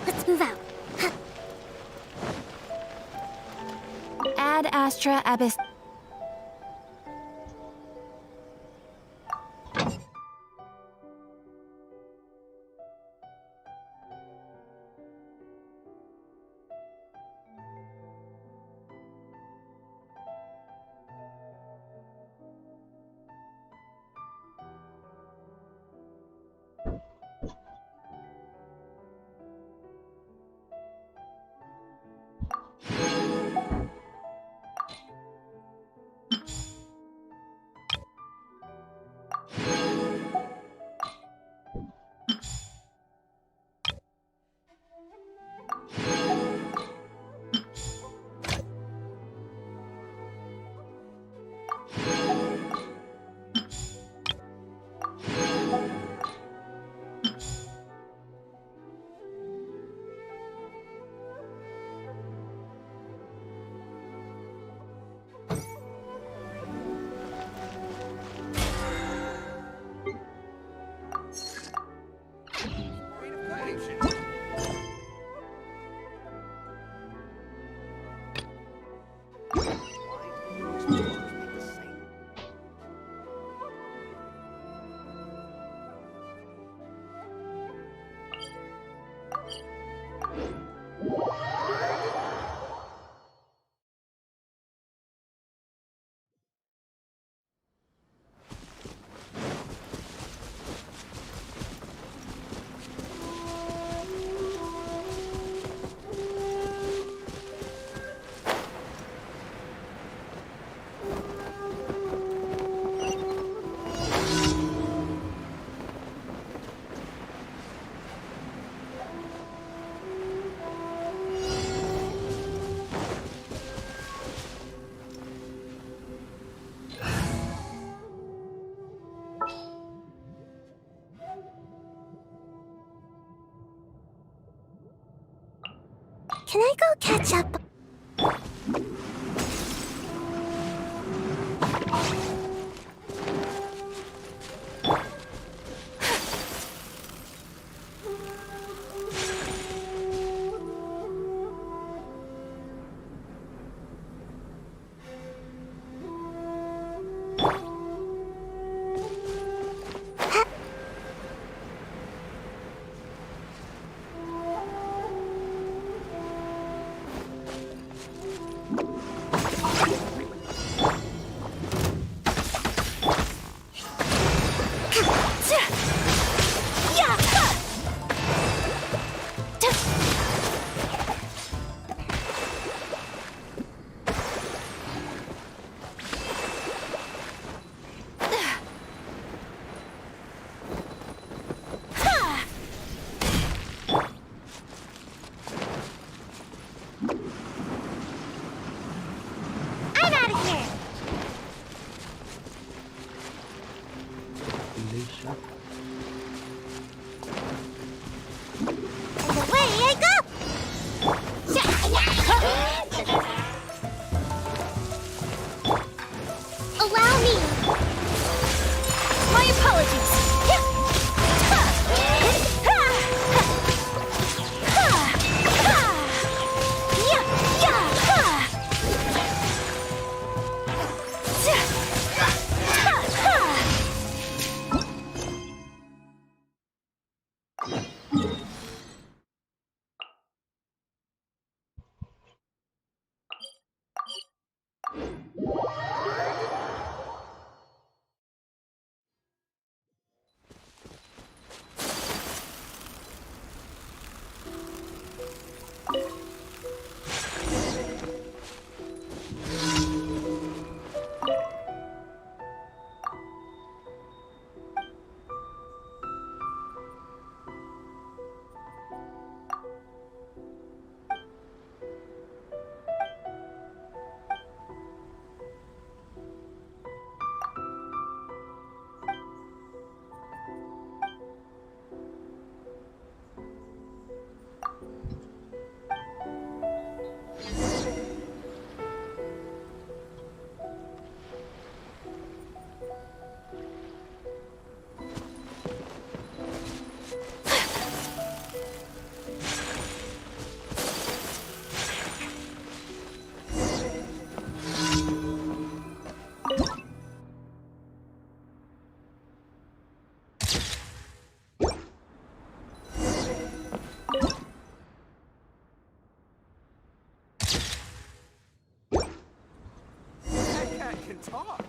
Let's move out. Ad Astra Abyss. Can I go catch up? Allow me! My apologies. talk.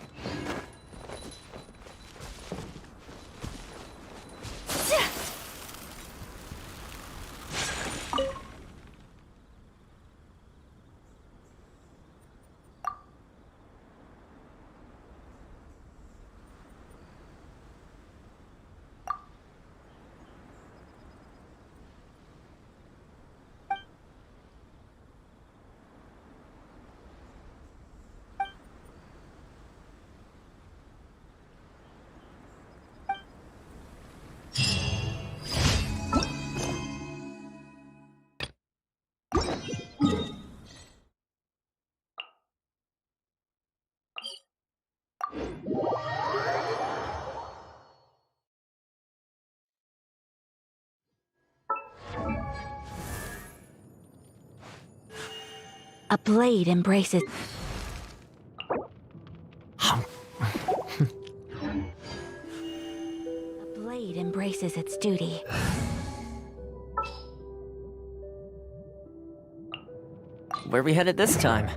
A blade embraces. A blade embraces its duty. Where we headed this time?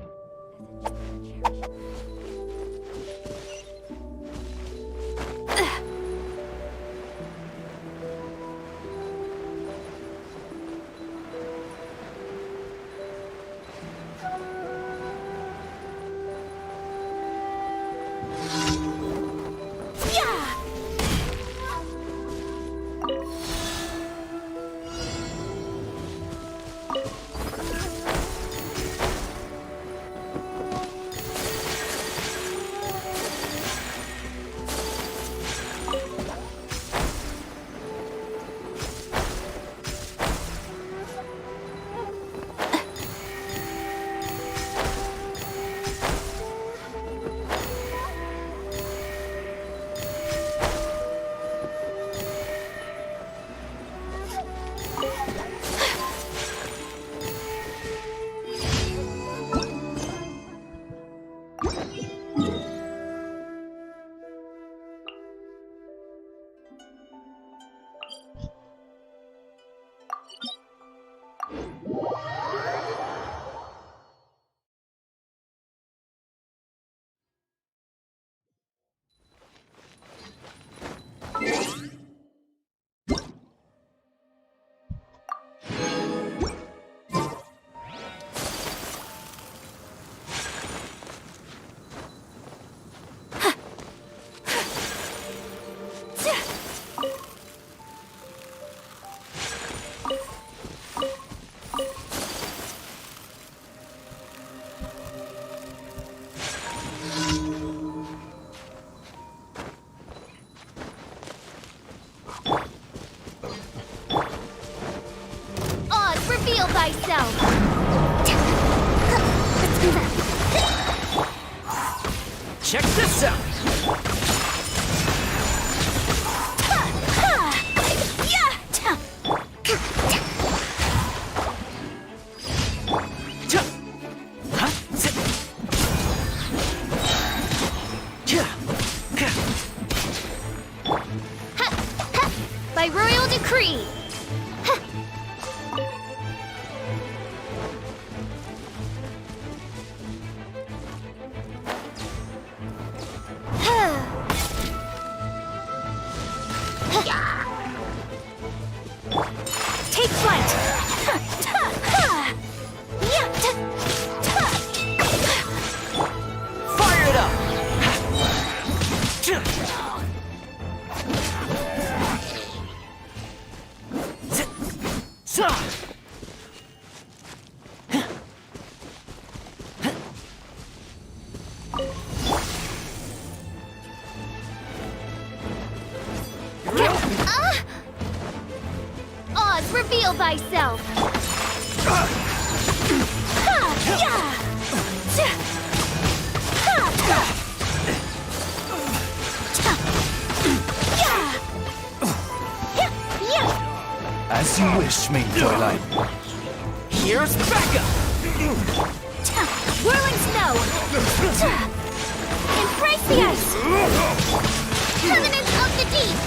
Reveal thyself! Let's move out. Check this out! By royal decree! Take flight! Fire it up! Oz, reveal thyself! As you wish, main Fräulein. Here's Becca! Whirling snow! Embrace the ice! Covenant of the deep!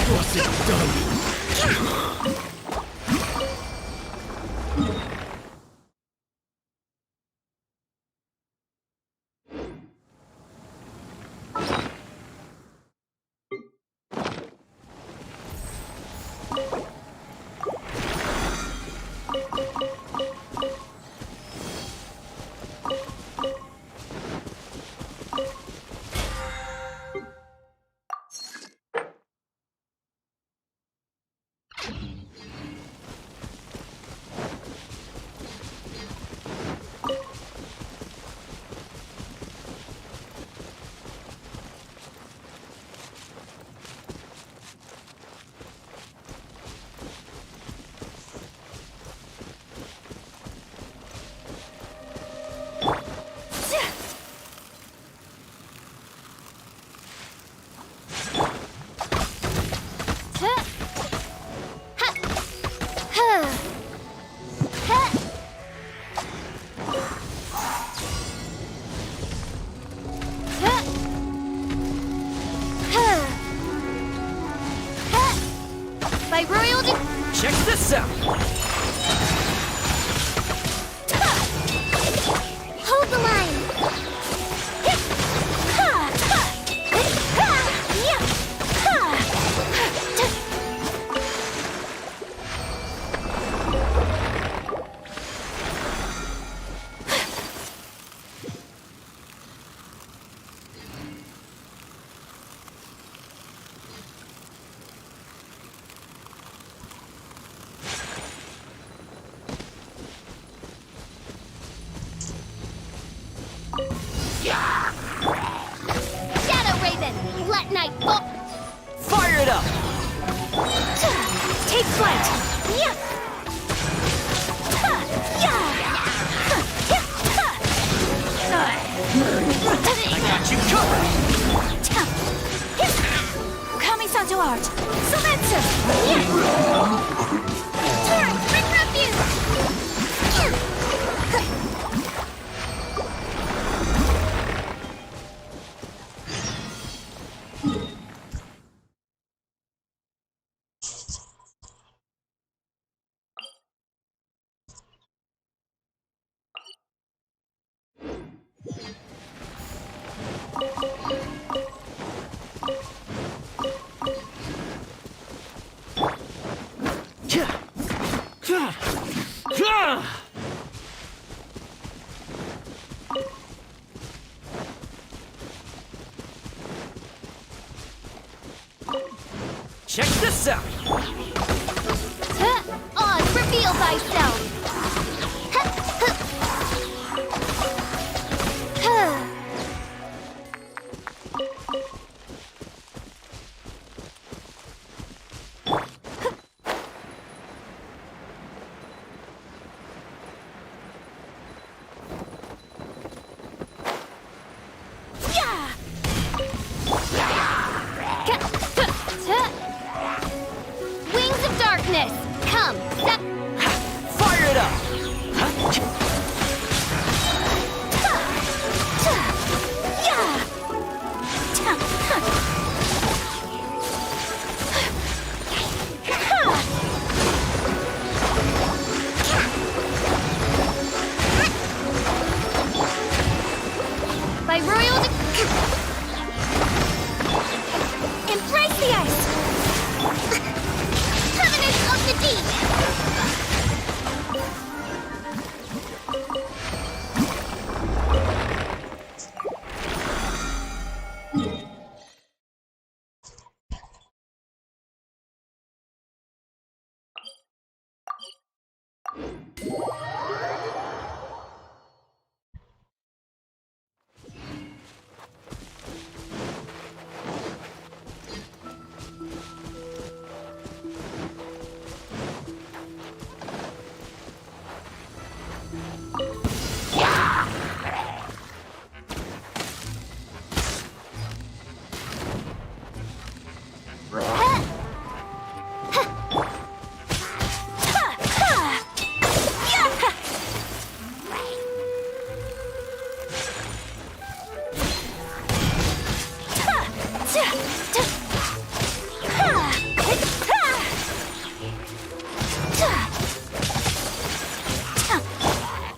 Was it done? Check this out. Hold the line. Shadow Raven, let night fall. Fire it up. Take flight. Yeah. I got you covered. Kami-san to art. Selencer. Turn, bring refuge. Check this out. Oz, reveal thyself. Wings of darkness, come. Fire it up. By royal embrace the ice. Covenant of the deep.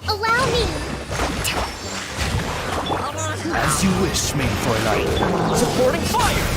Allow me. As you wish, main Fräulein. Supporting fire.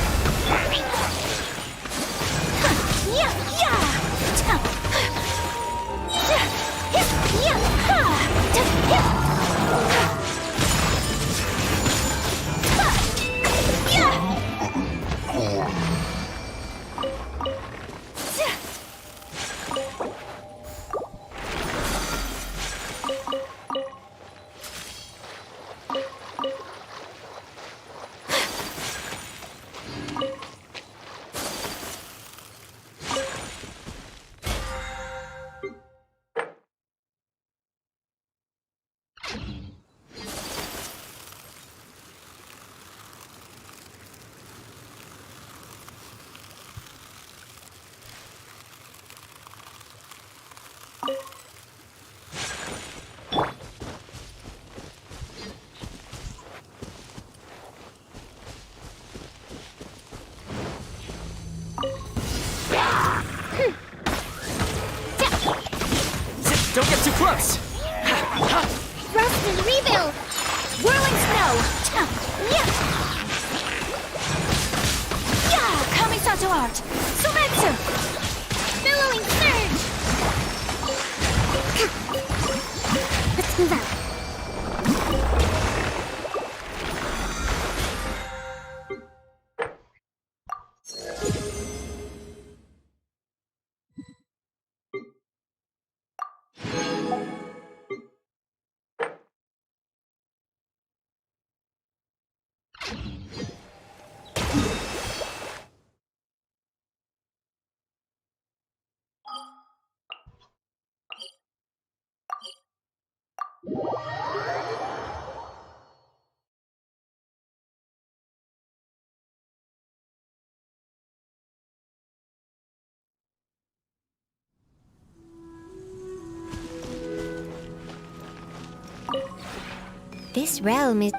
This realm is...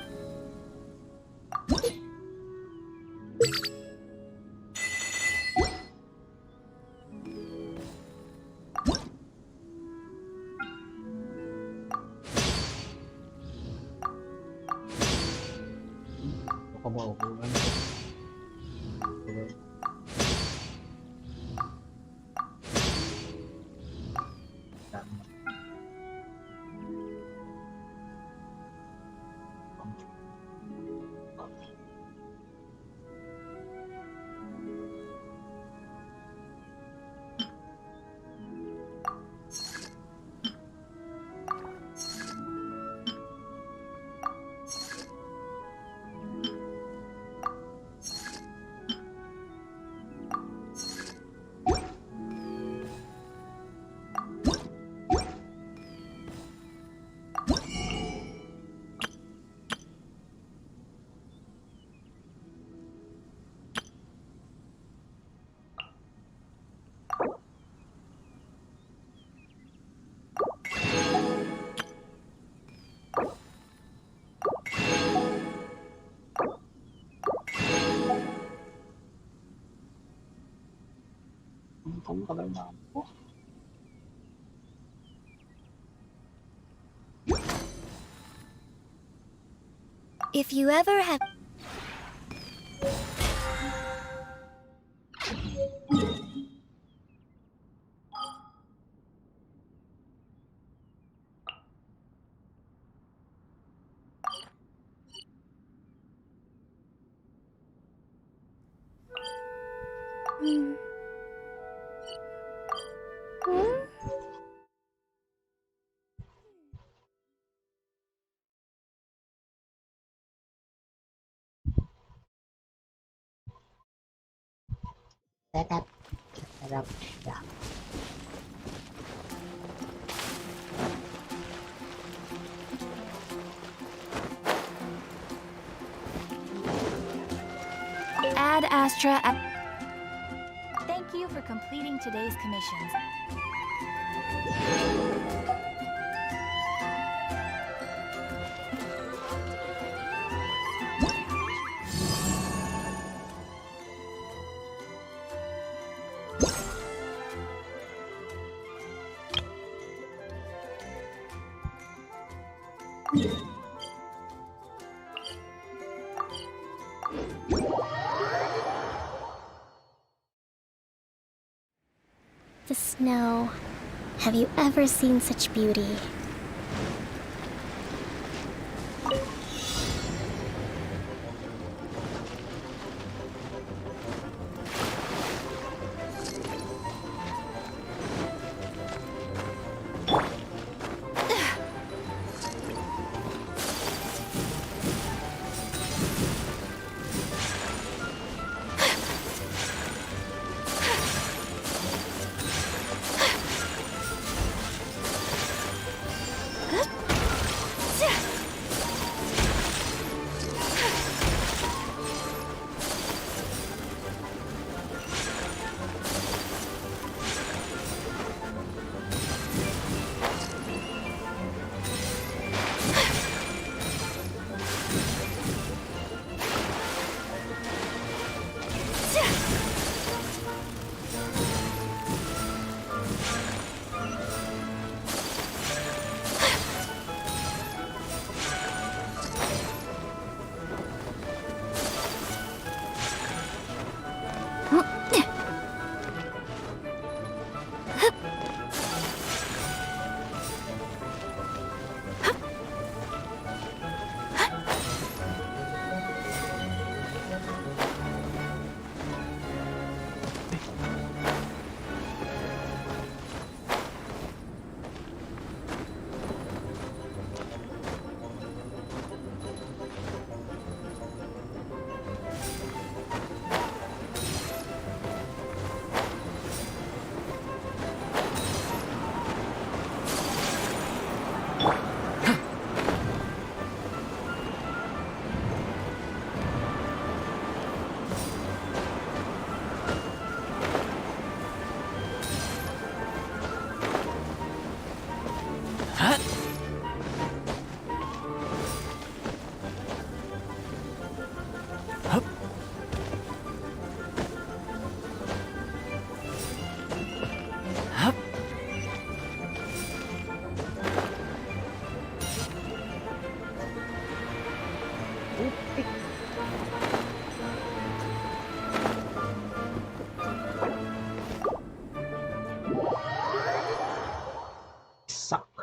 เขาบอกกูว่าจัง ผมก็เลยมา If you ever have... Hmm. Hmm? ระดับ Ad Astra. Thank you for completing today's commissions. The snow. Have you ever seen such beauty? Suck.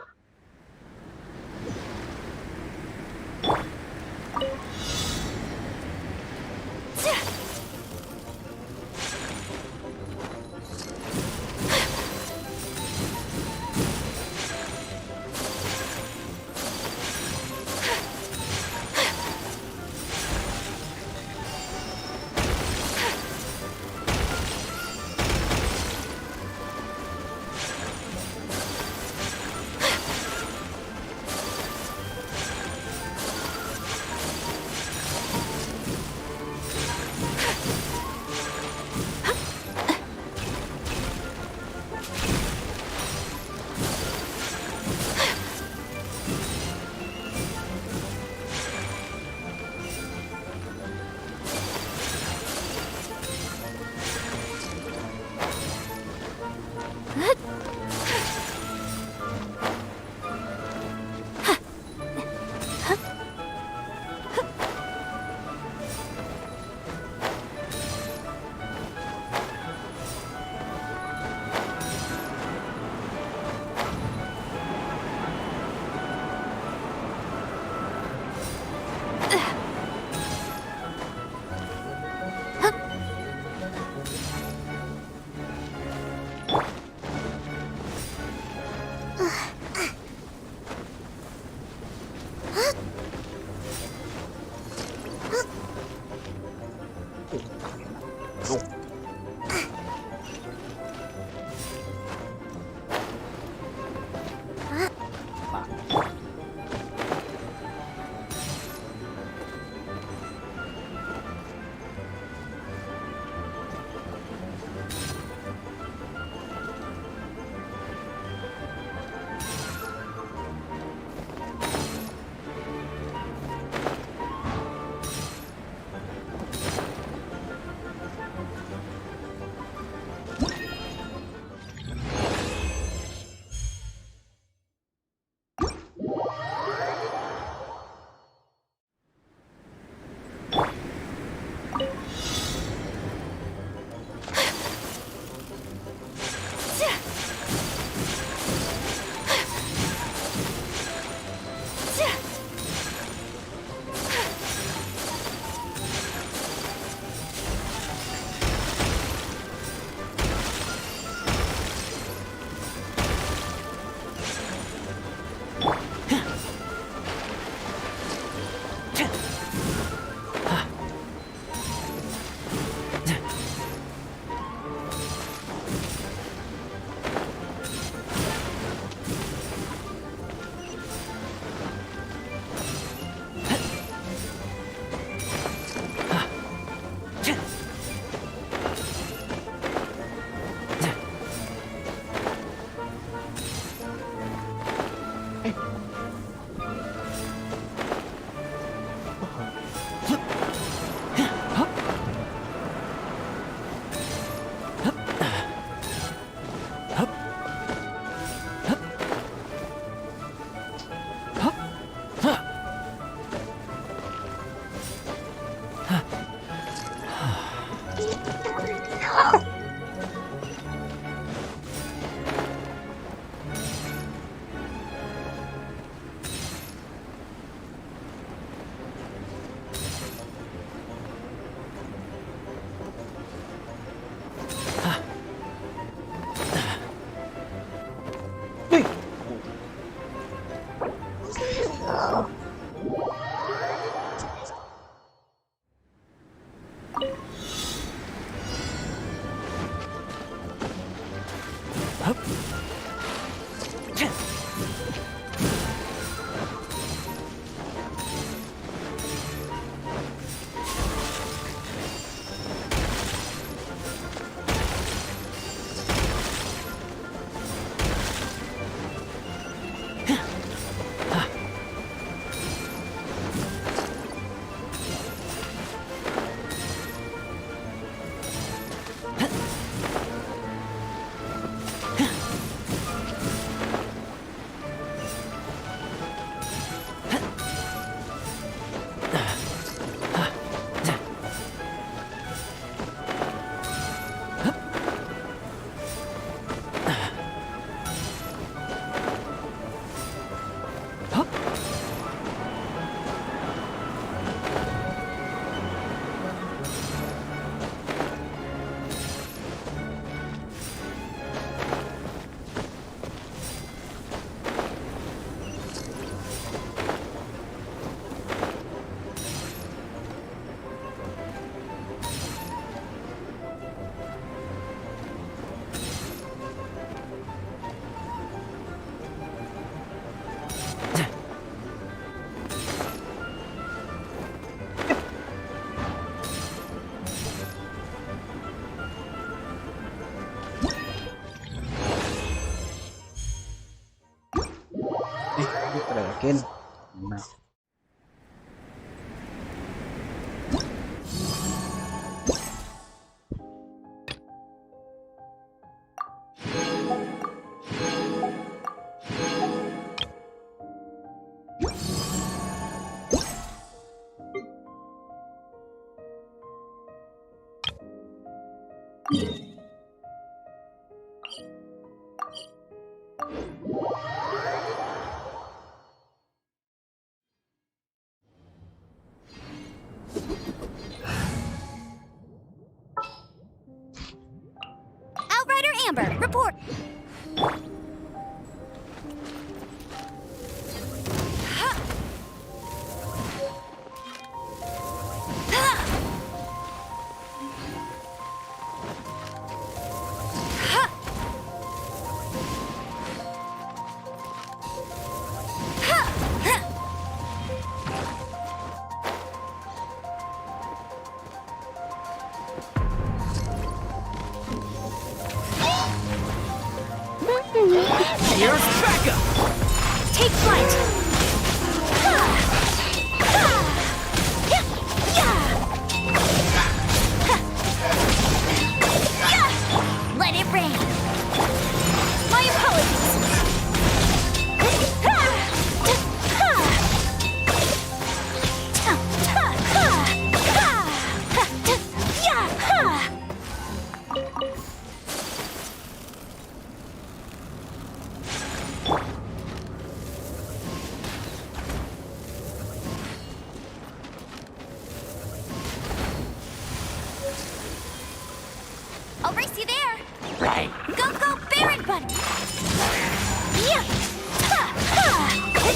Yakin. Na. Outrider Amber, report. Here's backup! Take flight. Let it rain. My apologies. I'll race you there. Right. Go, go, Baron Bunny! Yeah! Ha! Ha! Ha!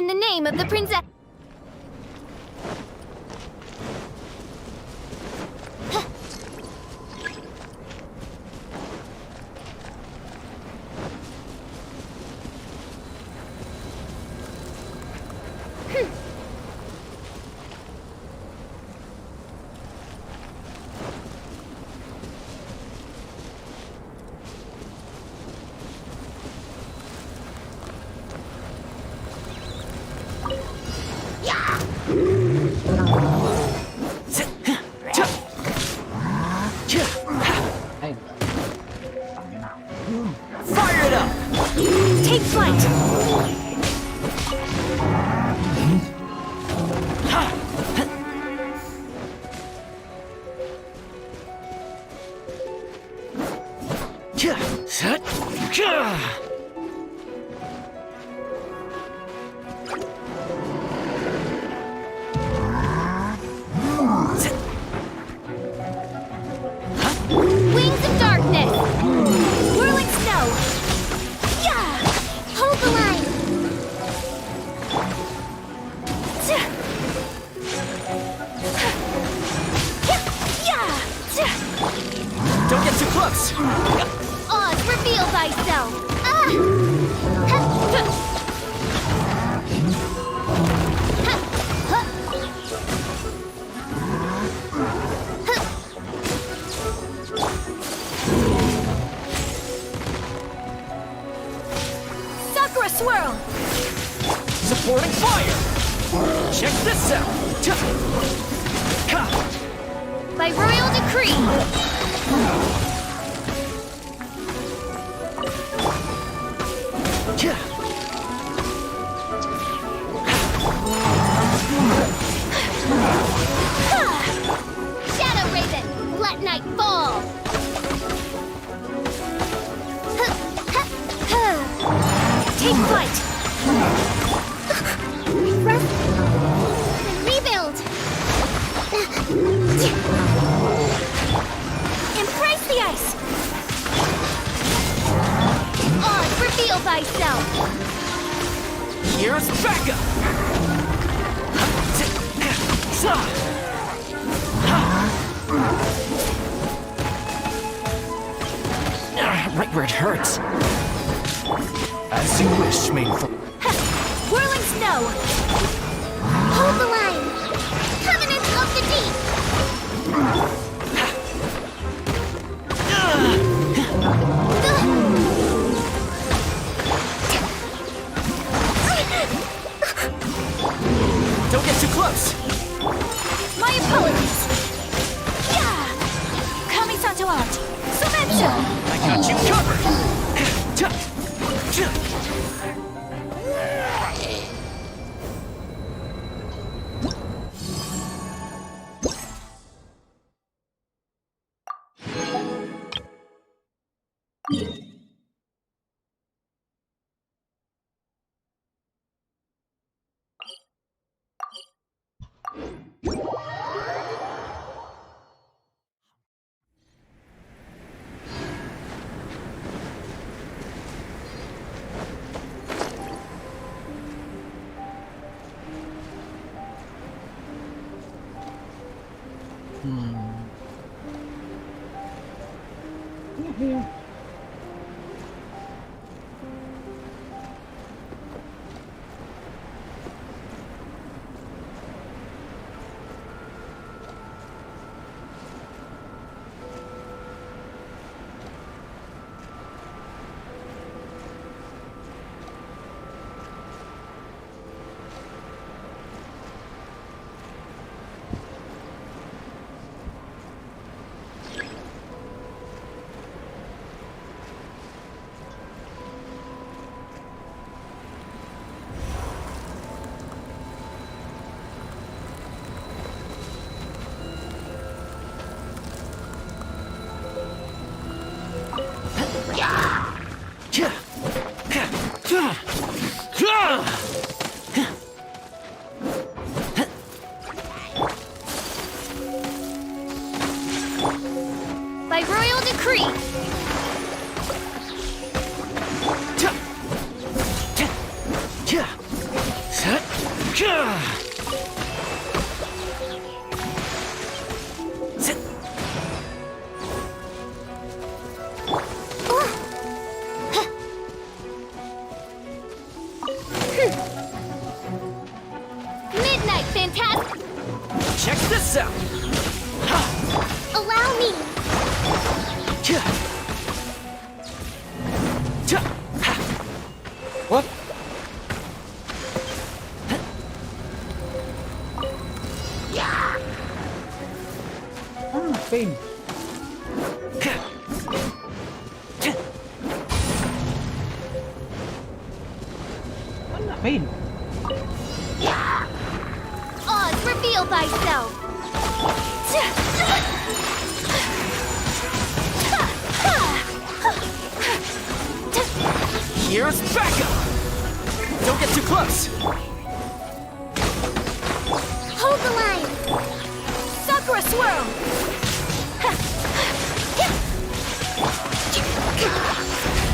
In the name of the princess. Hay tặng cái nào Fire it up! Take flight. Wings of darkness. Whirling snow. Yeah. Hold the line. Don't get too close! Oz, reveal thyself. Sakura swirl. Supporting fire! Check this out! By royal decree. Shadow Raven, let night fall. Take flight. Rest and rebuild. Embrace the ice. Oz, reveal thyself. Here's backup! Right where it hurts. As you wish, main. Whirling snow. Hold the line. Covenant of the deep. Don't get too close! My apologies. Yeah. Kamisato out. Sumetsu. I got you covered! Check this out! Allow me! What? Pain. Pain. Oz, reveal thyself! Here's backup! Don't get too close! Hold the line! Sakura swirl!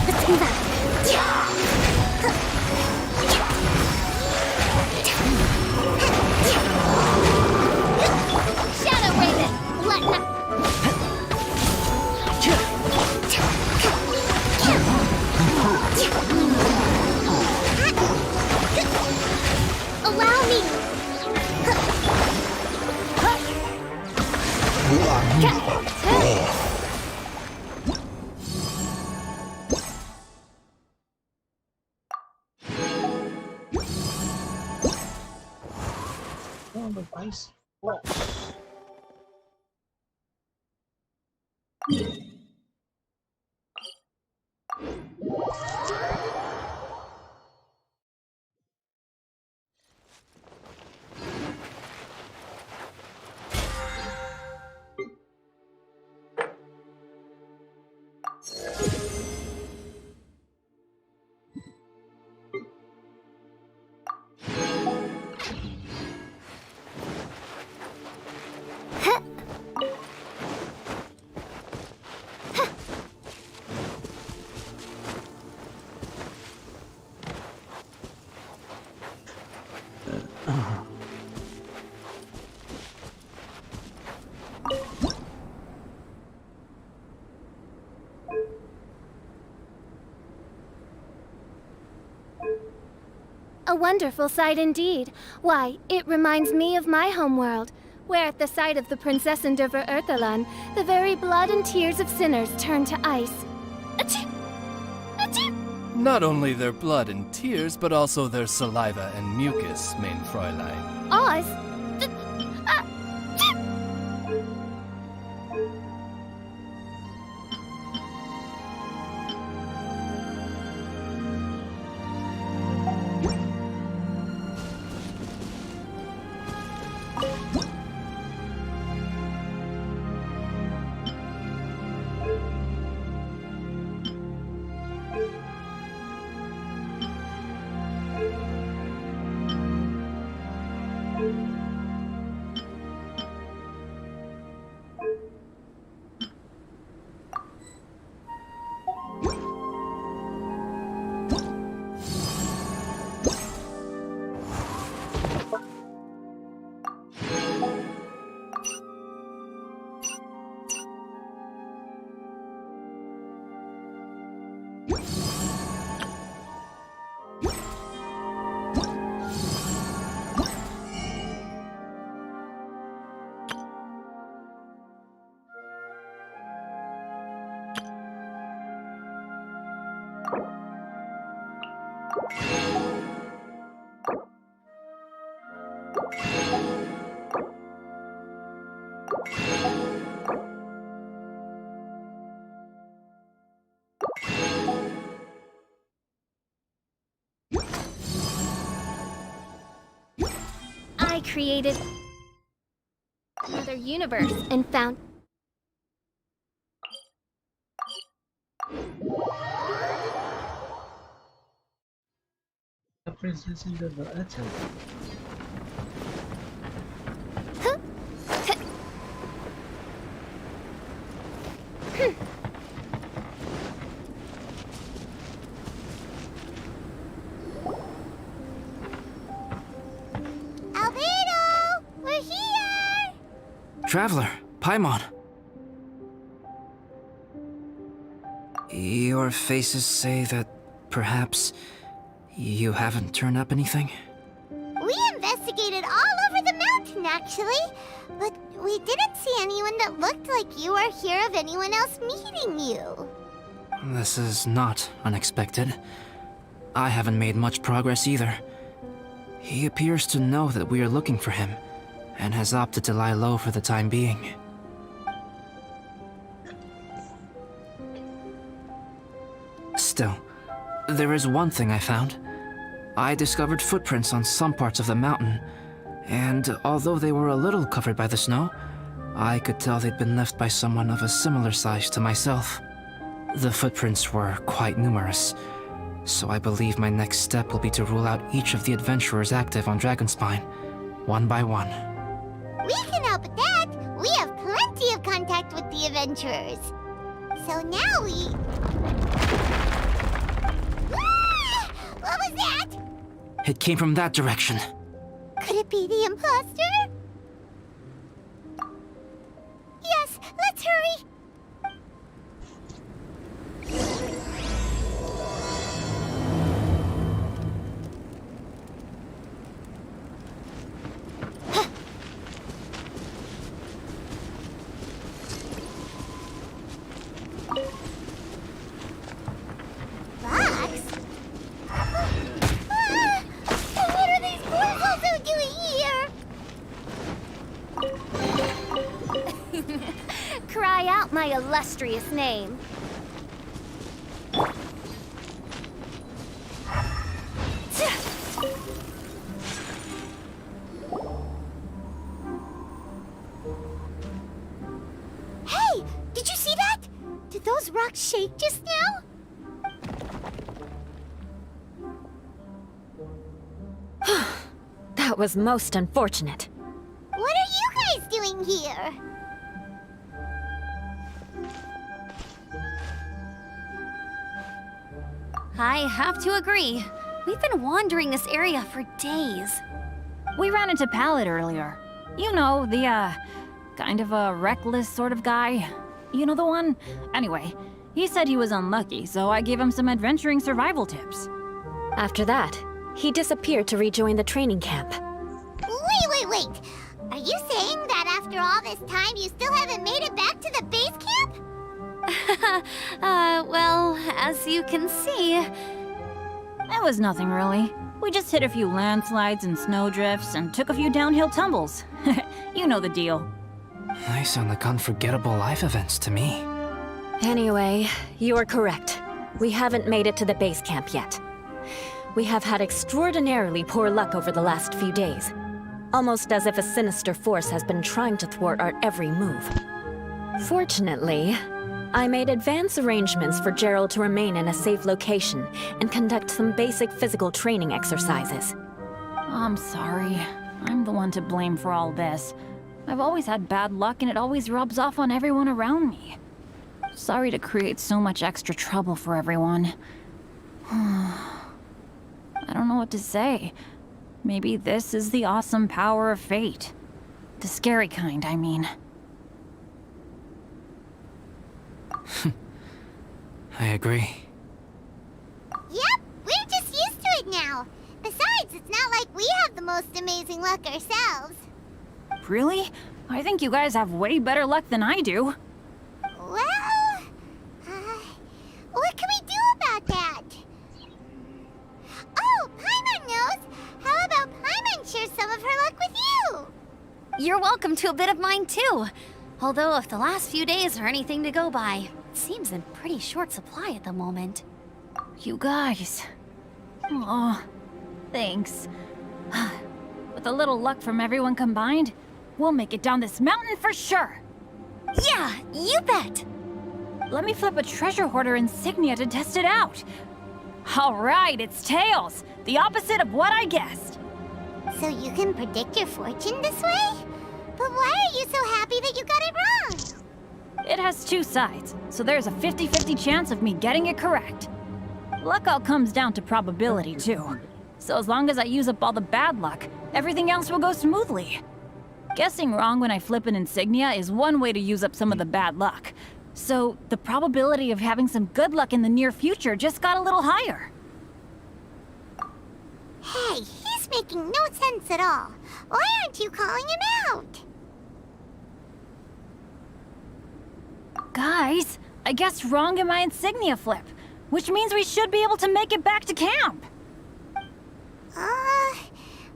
Let's move out. Shadow Raven! Let not... Allow me! Oh, the ice. What? A wonderful sight indeed. Why, it reminds me of my homeworld, where at the sight of the Princess Endeavor Earthalan, the very blood and tears of sinners turn to ice. Achoo! Achoo! Not only their blood and tears, but also their saliva and mucus, main Fräulein. Oz? I created another universe and found The Princess Endeavor Earthalan. Albedo! We're here! Traveler, Paimon. Your faces say that perhaps you haven't turned up anything? We investigated all over the mountain, actually. But we didn't see anyone that looked like you or hear of anyone else meeting you. This is not unexpected. I haven't made much progress either. He appears to know that we are looking for him, and has opted to lie low for the time being. Still, there is one thing I found. I discovered footprints on some parts of the mountain, and although they were a little covered by the snow, I could tell they'd been left by someone of a similar size to myself. The footprints were quite numerous, so I believe my next step will be to rule out each of the adventurers active on Dragonspine, one by one. We can help with that. We have plenty of contact with the adventurers. So now we... Ah! What was that? It came from that direction. Could it be the imposter? Yes, let's hurry. Rocks? What are these boys also doing here? Cry out my illustrious name. Hey, did you see that? Did those rocks shake just now? That was most unfortunate. What are you guys doing here? I have to agree. We've been wandering this area for days. We ran into Pallet earlier. You know, the, kind of a reckless sort of guy. You know the one? Anyway, he said he was unlucky, so I gave him some adventuring survival tips. After that, he disappeared to rejoin the training camp. Wait. Are you saying that after all this time you still haven't made it back to the base camp? Well, as you can see... It was nothing really. We just hit a few landslides and snowdrifts and took a few downhill tumbles. You know the deal. They sound like unforgettable life events to me. Anyway, you are correct. We haven't made it to the base camp yet. We have had extraordinarily poor luck over the last few days. Almost as if a sinister force has been trying to thwart our every move. Fortunately, I made advance arrangements for Gerald to remain in a safe location and conduct some basic physical training exercises. I'm sorry. I'm the one to blame for all this. I've always had bad luck and it always rubs off on everyone around me. Sorry to create so much extra trouble for everyone. I don't know what to say. Maybe this is the awesome power of fate. The scary kind, I mean. I agree. Yep, we're just used to it now. Besides, it's not like we have the most amazing luck ourselves. Really? I think you guys have way better luck than I do. Well, what can we do about that? Oh, Paimon knows! How about Paimon share some of her luck with you? You're welcome to a bit of mine too. Although if the last few days are anything to go by, it seems in pretty short supply at the moment. You guys. Aw, thanks. With a little luck from everyone combined, we'll make it down this mountain for sure. Yeah, you bet! Let me flip a treasure hoarder insignia to test it out. All right, it's tails. The opposite of what I guessed. So you can predict your fortune this way? But why are you so happy that you got it wrong? It has two sides, so there's a 50-50 chance of me getting it correct. Luck all comes down to probability, too. So as long as I use up all the bad luck, everything else will go smoothly. Guessing wrong when I flip an insignia is one way to use up some of the bad luck. So the probability of having some good luck in the near future just got a little higher. Hey, he's making no sense at all. Why aren't you calling him out? Guys, I guess wrong in my insignia flip, which means we should be able to make it back to camp.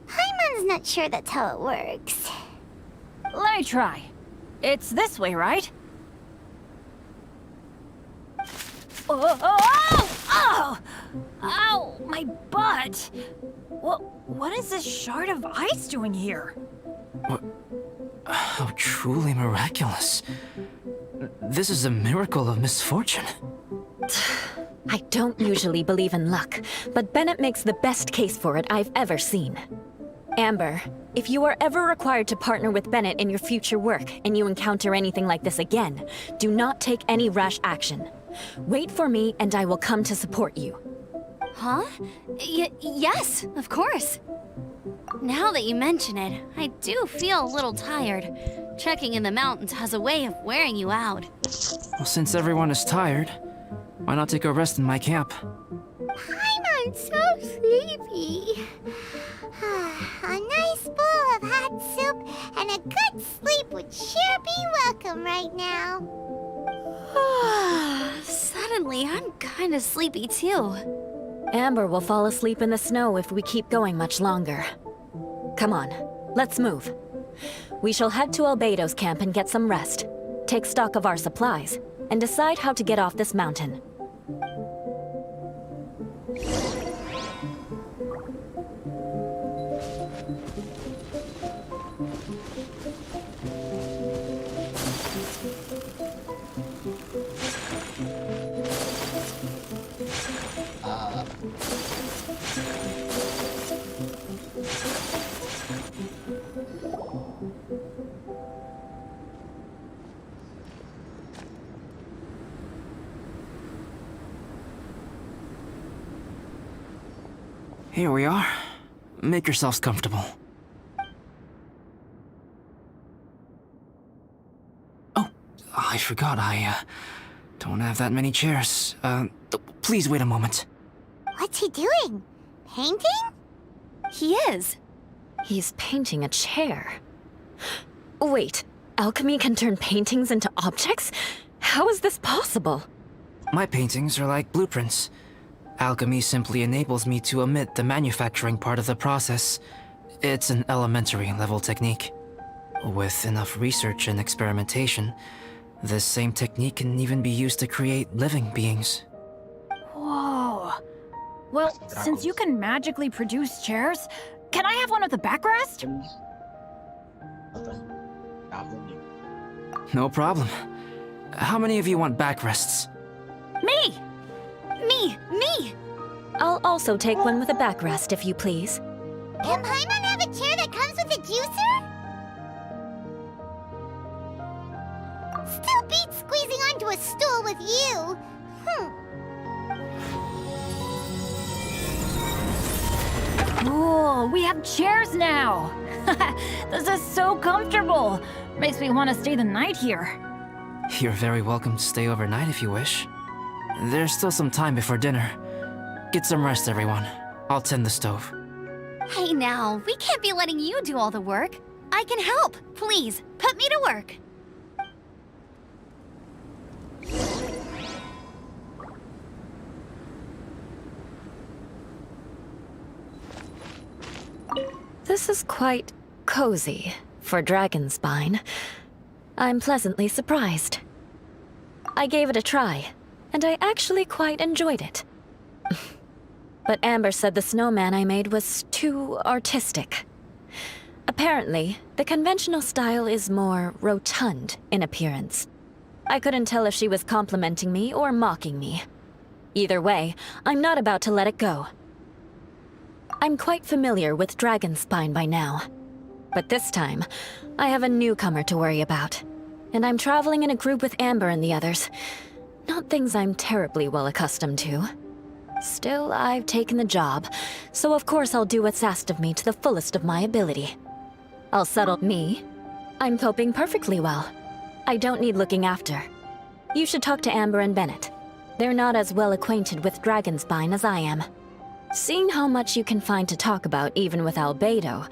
Paimon's not sure that's how it works. Let me try. It's this way, right? Oh! Ow! My butt! What is this shard of ice doing here? How truly miraculous. This is a miracle of misfortune. I don't usually believe in luck, but Bennett makes the best case for it I've ever seen. Amber, if you are ever required to partner with Bennett in your future work and you encounter anything like this again, do not take any rash action. Wait for me and I will come to support you. Huh? Yes, of course. Now that you mention it, I do feel a little tired. Trekking in the mountains has a way of wearing you out. Well, since everyone is tired, why not take a rest in my camp? Paimon's so sleepy. A nice bowl of hot soup and a good sleep would sure be welcome right now. Suddenly, I'm kind of sleepy too. Amber will fall asleep in the snow if we keep going much longer. Come on, let's move. We shall head to Albedo's camp and get some rest, take stock of our supplies, and decide how to get off this mountain. Here we are. Make yourselves comfortable. Oh, I forgot I don't have that many chairs. Please wait a moment. What's he doing? Painting? He is. He's painting a chair. Wait, alchemy can turn paintings into objects? How is this possible? My paintings are like blueprints. Alchemy simply enables me to omit the manufacturing part of the process. It's an elementary level technique. With enough research and experimentation, this same technique can even be used to create living beings. Whoa. Well, since you can magically produce chairs, can I have one with a backrest? No problem. How many of you want backrests? Me! Me! I'll also take one with a backrest, if you please. Can Paimon have a chair that comes with a juicer? Still beats squeezing onto a stool with you. Cool, we have chairs now! This is so comfortable! Makes me want to stay the night here. You're very welcome to stay overnight if you wish. There's still some time before dinner. Get some rest, everyone. I'll tend the stove. Hey now, we can't be letting you do all the work. I can help. Please, put me to work. This is quite cozy for Dragonspine. I'm pleasantly surprised. I gave it a try, and I actually quite enjoyed it. But Amber said the snowman I made was too artistic. Apparently, the conventional style is more rotund in appearance. I couldn't tell if she was complimenting me or mocking me. Either way, I'm not about to let it go. I'm quite familiar with Dragonspine by now. But this time, I have a newcomer to worry about. And I'm traveling in a group with Amber and the others. Not things I'm terribly well accustomed to. Still, I've taken the job, so of course I'll do what's asked of me to the fullest of my ability. I'll settle me. I'm coping perfectly well. I don't need looking after. You should talk to Amber and Bennett. They're not as well acquainted with Dragonspine as I am. Seeing how much you can find to talk about even with albedo,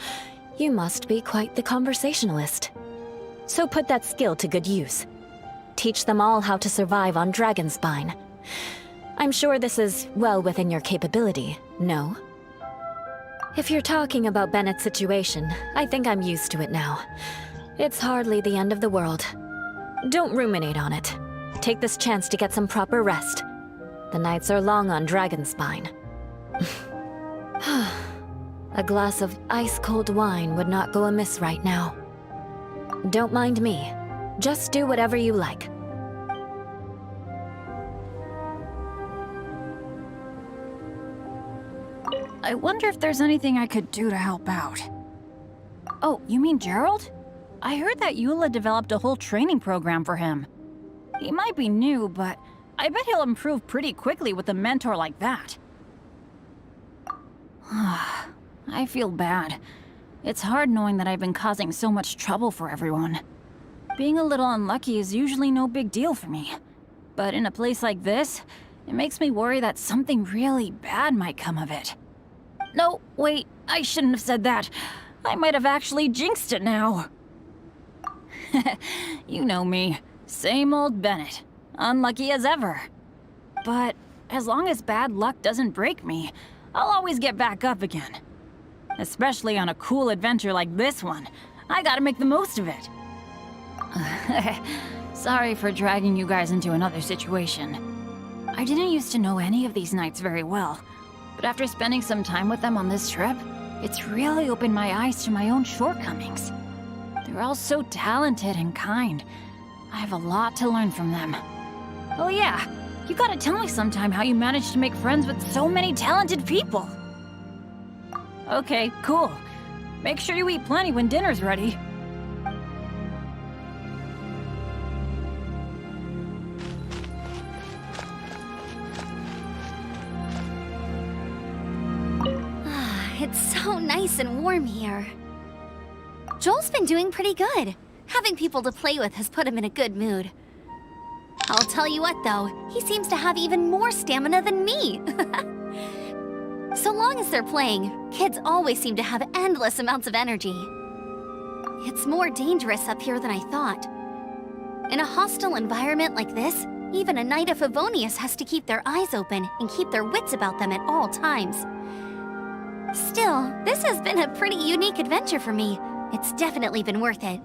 you must be quite the conversationalist. So put that skill to good use. Teach them all how to survive on Dragonspine. I'm sure this is well within your capability, no? If you're talking about Bennett's situation, I think I'm used to it now. It's hardly the end of the world. Don't ruminate on it. Take this chance to get some proper rest. The nights are long on Dragonspine. A glass of ice-cold wine would not go amiss right now. Don't mind me. Just do whatever you like. I wonder if there's anything I could do to help out. Oh, you mean Gerald? I heard that Eula developed a whole training program for him. He might be new, but I bet he'll improve pretty quickly with a mentor like that. I feel bad. It's hard knowing that I've been causing so much trouble for everyone. Being a little unlucky is usually no big deal for me. But in a place like this, it makes me worry that something really bad might come of it. No, wait, I shouldn't have said that. I might have actually jinxed it now. You know me. Same old Bennett. Unlucky as ever. But as long as bad luck doesn't break me, I'll always get back up again. Especially on a cool adventure like this one. I gotta make the most of it. Sorry for dragging you guys into another situation. I didn't used to know any of these knights very well, but after spending some time with them on this trip, it's really opened my eyes to my own shortcomings. They're all so talented and kind. I have a lot to learn from them. Oh yeah, you gotta tell me sometime how you managed to make friends with so many talented people. Okay, cool. Make sure you eat plenty when dinner's ready. It's so nice and warm here. Joel's been doing pretty good. Having people to play with has put him in a good mood. I'll tell you what, though, he seems to have even more stamina than me. So long as they're playing, kids always seem to have endless amounts of energy. It's more dangerous up here than I thought. In a hostile environment like this, even a Knight of Favonius has to keep their eyes open and keep their wits about them at all times. Still, this has been a pretty unique adventure for me. It's definitely been worth it.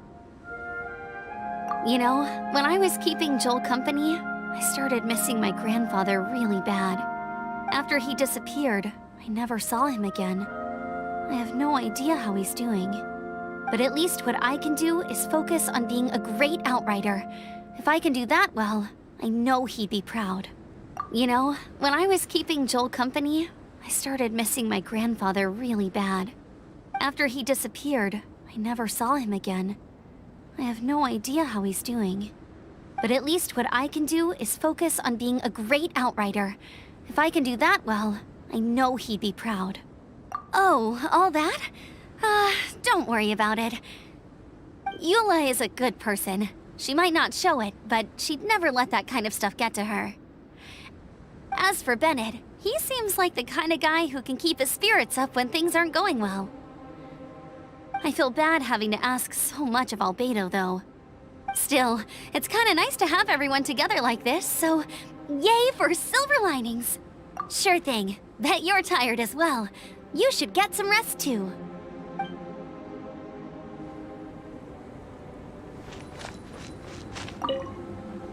You know, when I was keeping Joel company, I started missing my grandfather really bad. After he disappeared, I never saw him again. I have no idea how he's doing. But at least what I can do is focus on being a great outrider. If I can do that well, I know he'd be proud. You know, when I was keeping Joel company, I started missing my grandfather really bad. After he disappeared, I never saw him again. I have no idea how he's doing. But at least what I can do is focus on being a great outrider. If I can do that well, I know he'd be proud. Oh, all that? Don't worry about it. Eula is a good person. She might not show it, but she'd never let that kind of stuff get to her. As for Bennett, he seems like the kind of guy who can keep his spirits up when things aren't going well. I feel bad having to ask so much of Albedo, though. Still, it's kinda nice to have everyone together like this, so yay for silver linings! Sure thing. Bet you're tired as well. You should get some rest, too.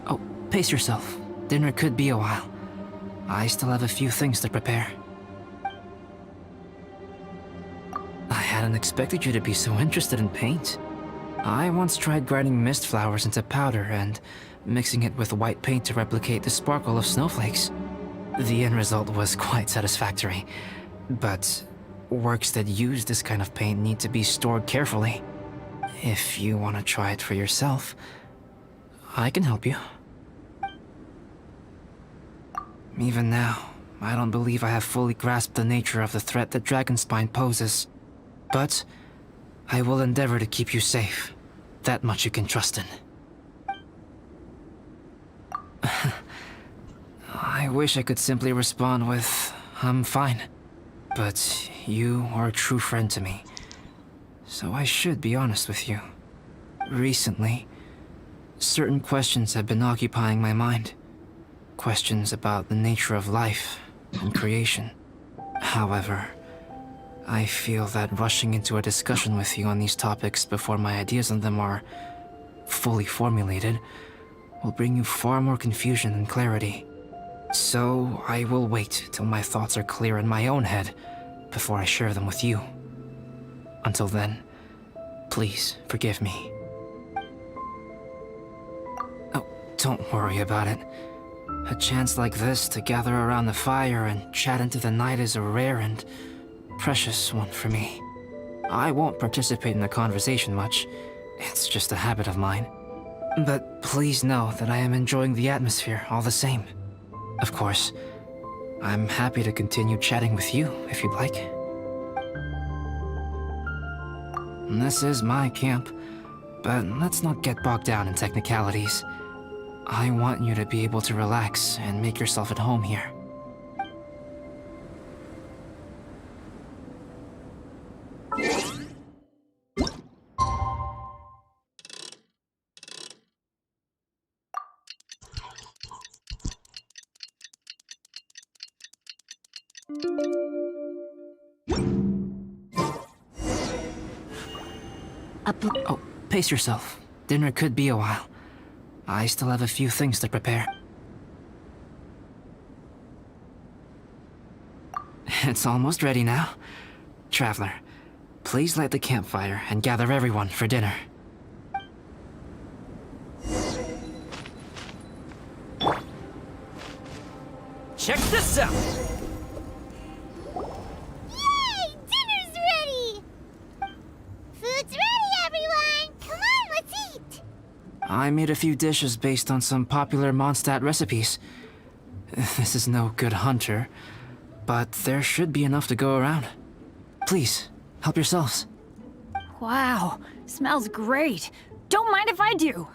Oh, pace yourself. Dinner could be a while. I still have a few things to prepare. I hadn't expected you to be so interested in paint. I once tried grinding mist flowers into powder and mixing it with white paint to replicate the sparkle of snowflakes. The end result was quite satisfactory, but works that use this kind of paint need to be stored carefully. If you want to try it for yourself, I can help you. Even now, I don't believe I have fully grasped the nature of the threat that Dragonspine poses. But I will endeavor to keep you safe. That much you can trust in. I wish I could simply respond with, I'm fine. But you are a true friend to me, so I should be honest with you. Recently, certain questions have been occupying my mind. Questions about the nature of life and creation. However, I feel that rushing into a discussion with you on these topics before my ideas on them are fully formulated will bring you far more confusion than clarity. So I will wait till my thoughts are clear in my own head before I share them with you. Until then, please forgive me. Oh, don't worry about it. A chance like this to gather around the fire and chat into the night is a rare and precious one for me. I won't participate in the conversation much. It's just a habit of mine. But please know that I am enjoying the atmosphere all the same. Of course, I'm happy to continue chatting with you if you'd like. This is my camp, but let's not get bogged down in technicalities. I want you to be able to relax and make yourself at home here. Oh, pace yourself. Dinner could be a while. I still have a few things to prepare. It's almost ready now. Traveler, please light the campfire and gather everyone for dinner. Check this out! Yay! Dinner's ready! Food's ready, everyone! Come on, let's eat! I made a few dishes based on some popular Mondstadt recipes. This is no good hunter, but there should be enough to go around. Please, help yourselves. Wow, smells great. Don't mind if I do.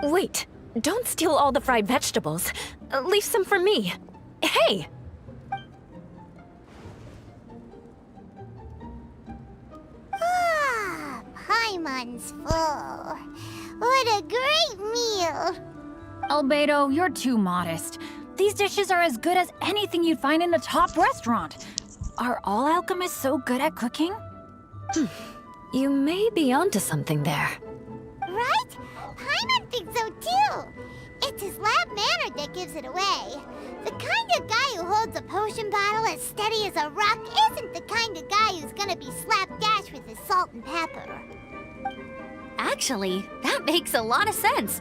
Wait, don't steal all the fried vegetables. Leave some for me. Hey! Ah, Paimon's full. What a great meal! Albedo, you're too modest. These dishes are as good as anything you'd find in a top restaurant. Are all alchemists so good at cooking? You may be onto something there. Right? Paimon thinks so too. It's his lab manner that gives it away. The kind of guy who holds a potion bottle as steady as a rock isn't the kind of guy who's gonna be slapdash with his salt and pepper. Actually, that makes a lot of sense.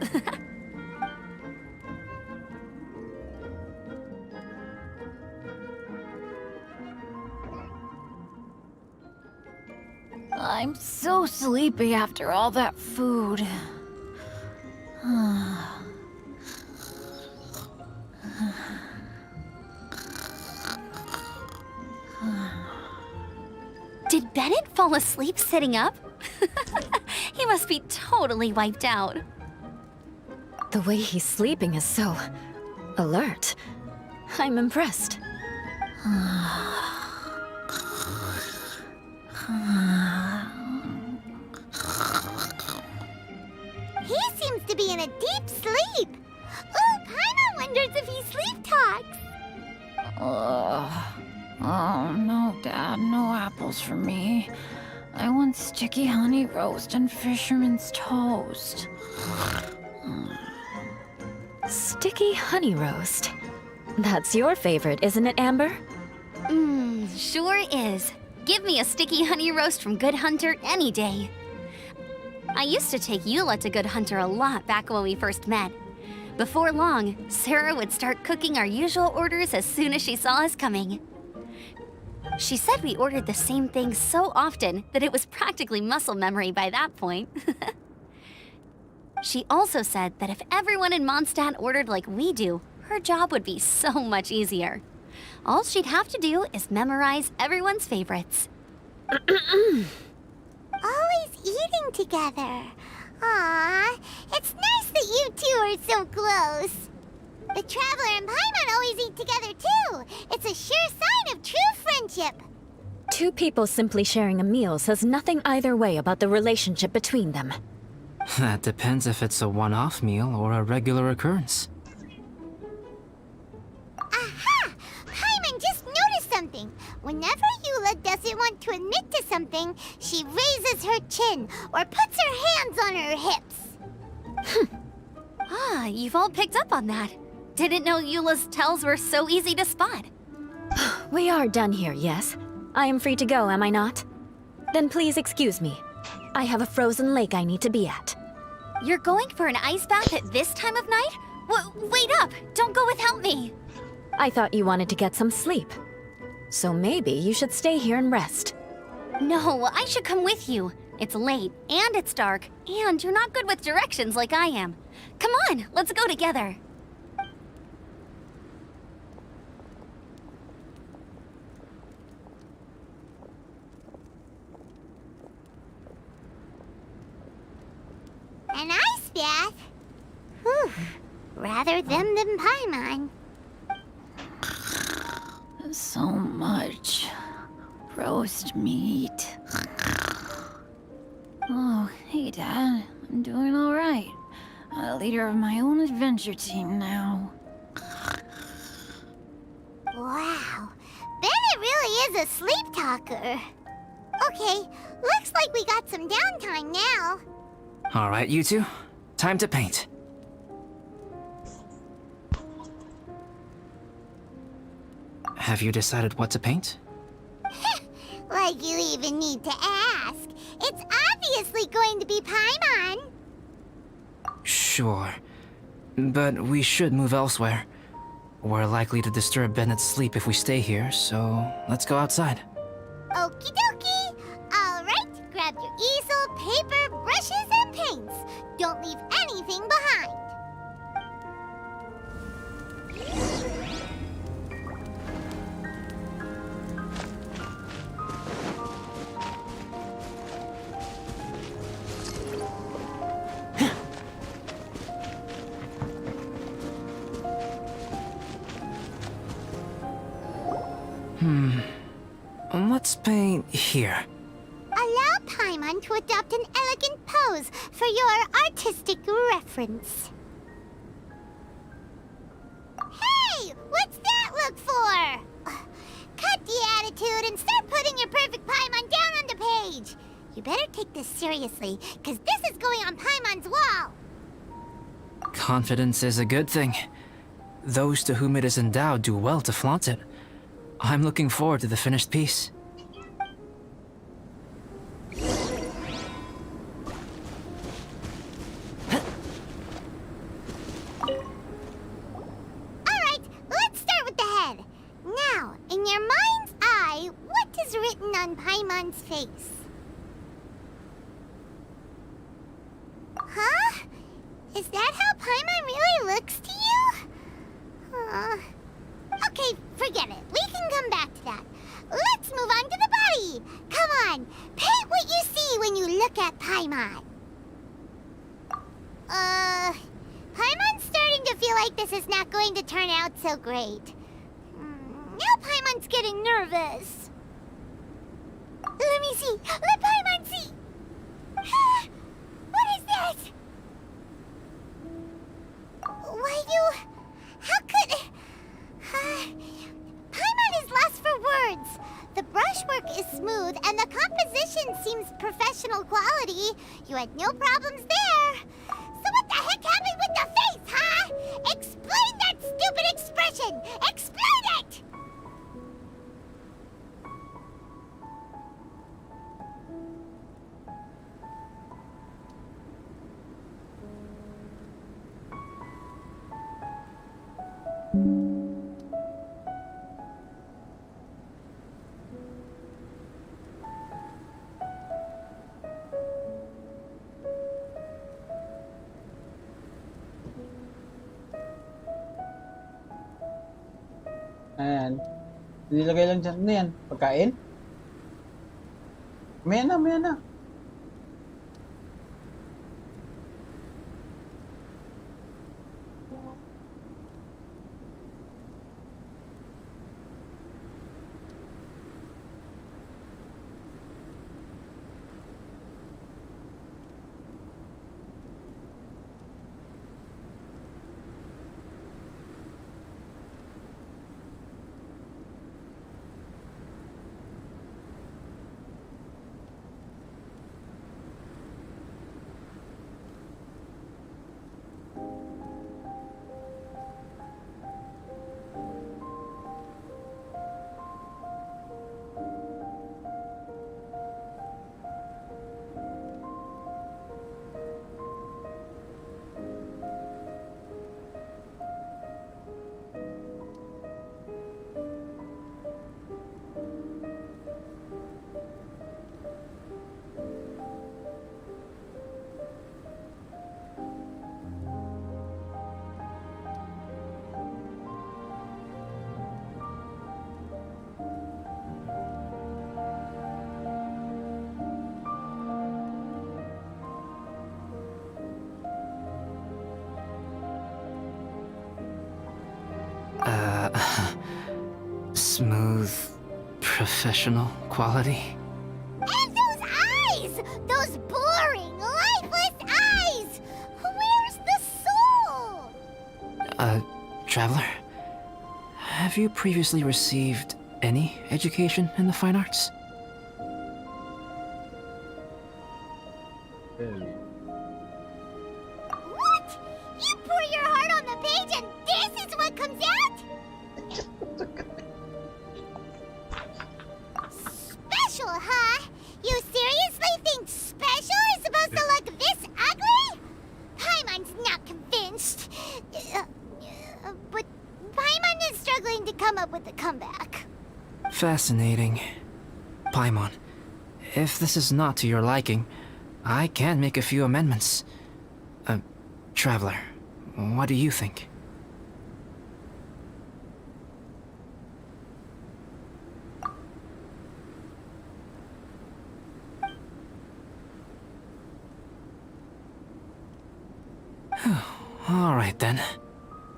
I'm so sleepy after all that food. Did Bennett fall asleep sitting up? He must be totally wiped out. The way he's sleeping is so alert. I'm impressed. He seems to be in a deep sleep. Ooh, Paimon wonders if he sleep talks. Oh, no, Dad, no apples for me. I want sticky honey roast and fisherman's toast. Sticky honey roast. That's your favorite, isn't it, Amber? Sure is. Give me a sticky honey roast from Good Hunter any day. I used to take Eula to Good Hunter a lot back when we first met. Before long, Sarah would start cooking our usual orders as soon as she saw us coming. She said we ordered the same thing so often that it was practically muscle memory by that point. She also said that if everyone in Mondstadt ordered like we do, her job would be so much easier. All she'd have to do is memorize everyone's favorites. Always eating together. Aww, it's nice that you two are so close. The Traveler and Paimon always eat together too. It's a sure sign of true friendship. Two people simply sharing a meal says nothing either way about the relationship between them. That depends if it's a one-off meal or a regular occurrence. Aha! Paimon just noticed something. Whenever Eula doesn't want to admit to something, she raises her chin or puts her hands on her hips. Ah, you've all picked up on that. Didn't know Eula's tells were so easy to spot. We are done here, yes? I am free to go, am I not? Then please excuse me. I have a frozen lake I need to be at. You're going for an ice bath at this time of night? Wait up! Don't go without me! I thought you wanted to get some sleep. So maybe you should stay here and rest. No, I should come with you. It's late, and it's dark, and you're not good with directions like I am. Come on, let's go together. An ice bath? Whew. Rather them than Paimon. So much roast meat. Oh, hey, Dad. I'm doing all right. I'm a leader of my own adventure team now. Wow. Bennett really is a sleep talker. Okay, looks like we got some downtime now. All right, you two. Time to paint. Have you decided what to paint? Like you even need to ask. It's obviously going to be Paimon. Sure. But we should move elsewhere. We're likely to disturb Bennett's sleep if we stay here, so let's go outside. Okie dokie. All right, grab your easel, paper, brushes, and paints. Don't leave anything behind. Let's paint here. Allow Paimon to adopt an elegant pose for your artistic reference. Hey! What's that look for? Cut the attitude and start putting your perfect Paimon down on the page. You better take this seriously, because this is going on Paimon's wall. Confidence is a good thing. Those to whom it is endowed do well to flaunt it. I'm looking forward to the finished piece. Alright, let's start with the head. Now, in your mind's eye, what is written on Paimon's face? Huh? Is that how Paimon really looks to you? Okay, forget it. We can come back to that. Let's move on to the body. Come on, paint what you see when you look at Paimon. Paimon's starting to feel like this is not going to turn out so great. Now Paimon's getting nervous. Let me see. Let Paimon see. What is that? Why you... How could... Paimon is lost for words. The brushwork is smooth and the composition seems professional quality. You had no problems there. So what the heck happened with the face, huh? Explain that stupid expression! Explain it! Ayan. Nilagay lang dyan. Ano yan? Pagkain? Maya na, maya na. smooth, professional quality. And those eyes! Those boring, lifeless eyes! Where's the soul? Traveler, have you previously received any education in the fine arts? What? You pour your heart on the page and this is what comes out? Special, huh? You seriously think special is supposed to look this ugly? Paimon's not convinced. But Paimon is struggling to come up with a comeback. Fascinating. Paimon, if this is not to your liking, I can make a few amendments. Traveler, what do you think? All right then.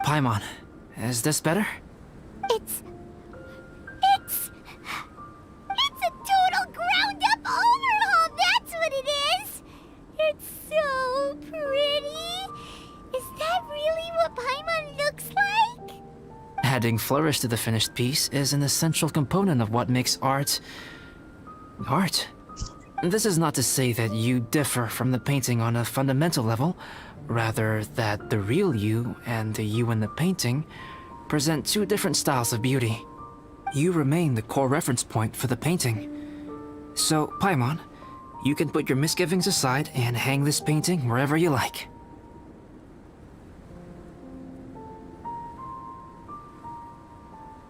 Paimon, is this better? It's a total ground-up overhaul, that's what it is! It's so pretty! Is that really what Paimon looks like? Adding flourish to the finished piece is an essential component of what makes art... art. This is not to say that you differ from the painting on a fundamental level, rather that the real you and the you in the painting present two different styles of beauty. You remain the core reference point for the painting. So, Paimon, you can put your misgivings aside and hang this painting wherever you like.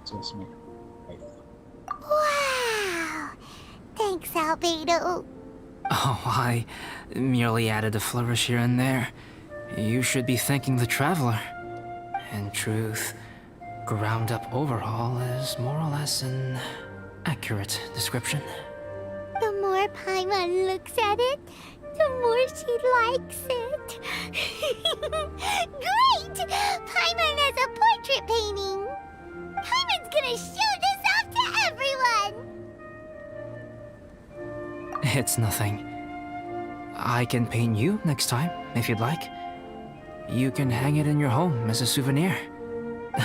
So smooth. Wow! Thanks, Albedo. Oh, I merely added a flourish here and there. You should be thanking the Traveler. In truth, ground-up overhaul is more or less an accurate description. The more Paimon looks at it, the more she likes it. Great! Paimon has a portrait painting. Paimon's gonna show this off to everyone. It's nothing. I can paint you next time, if you'd like. You can hang it in your home as a souvenir.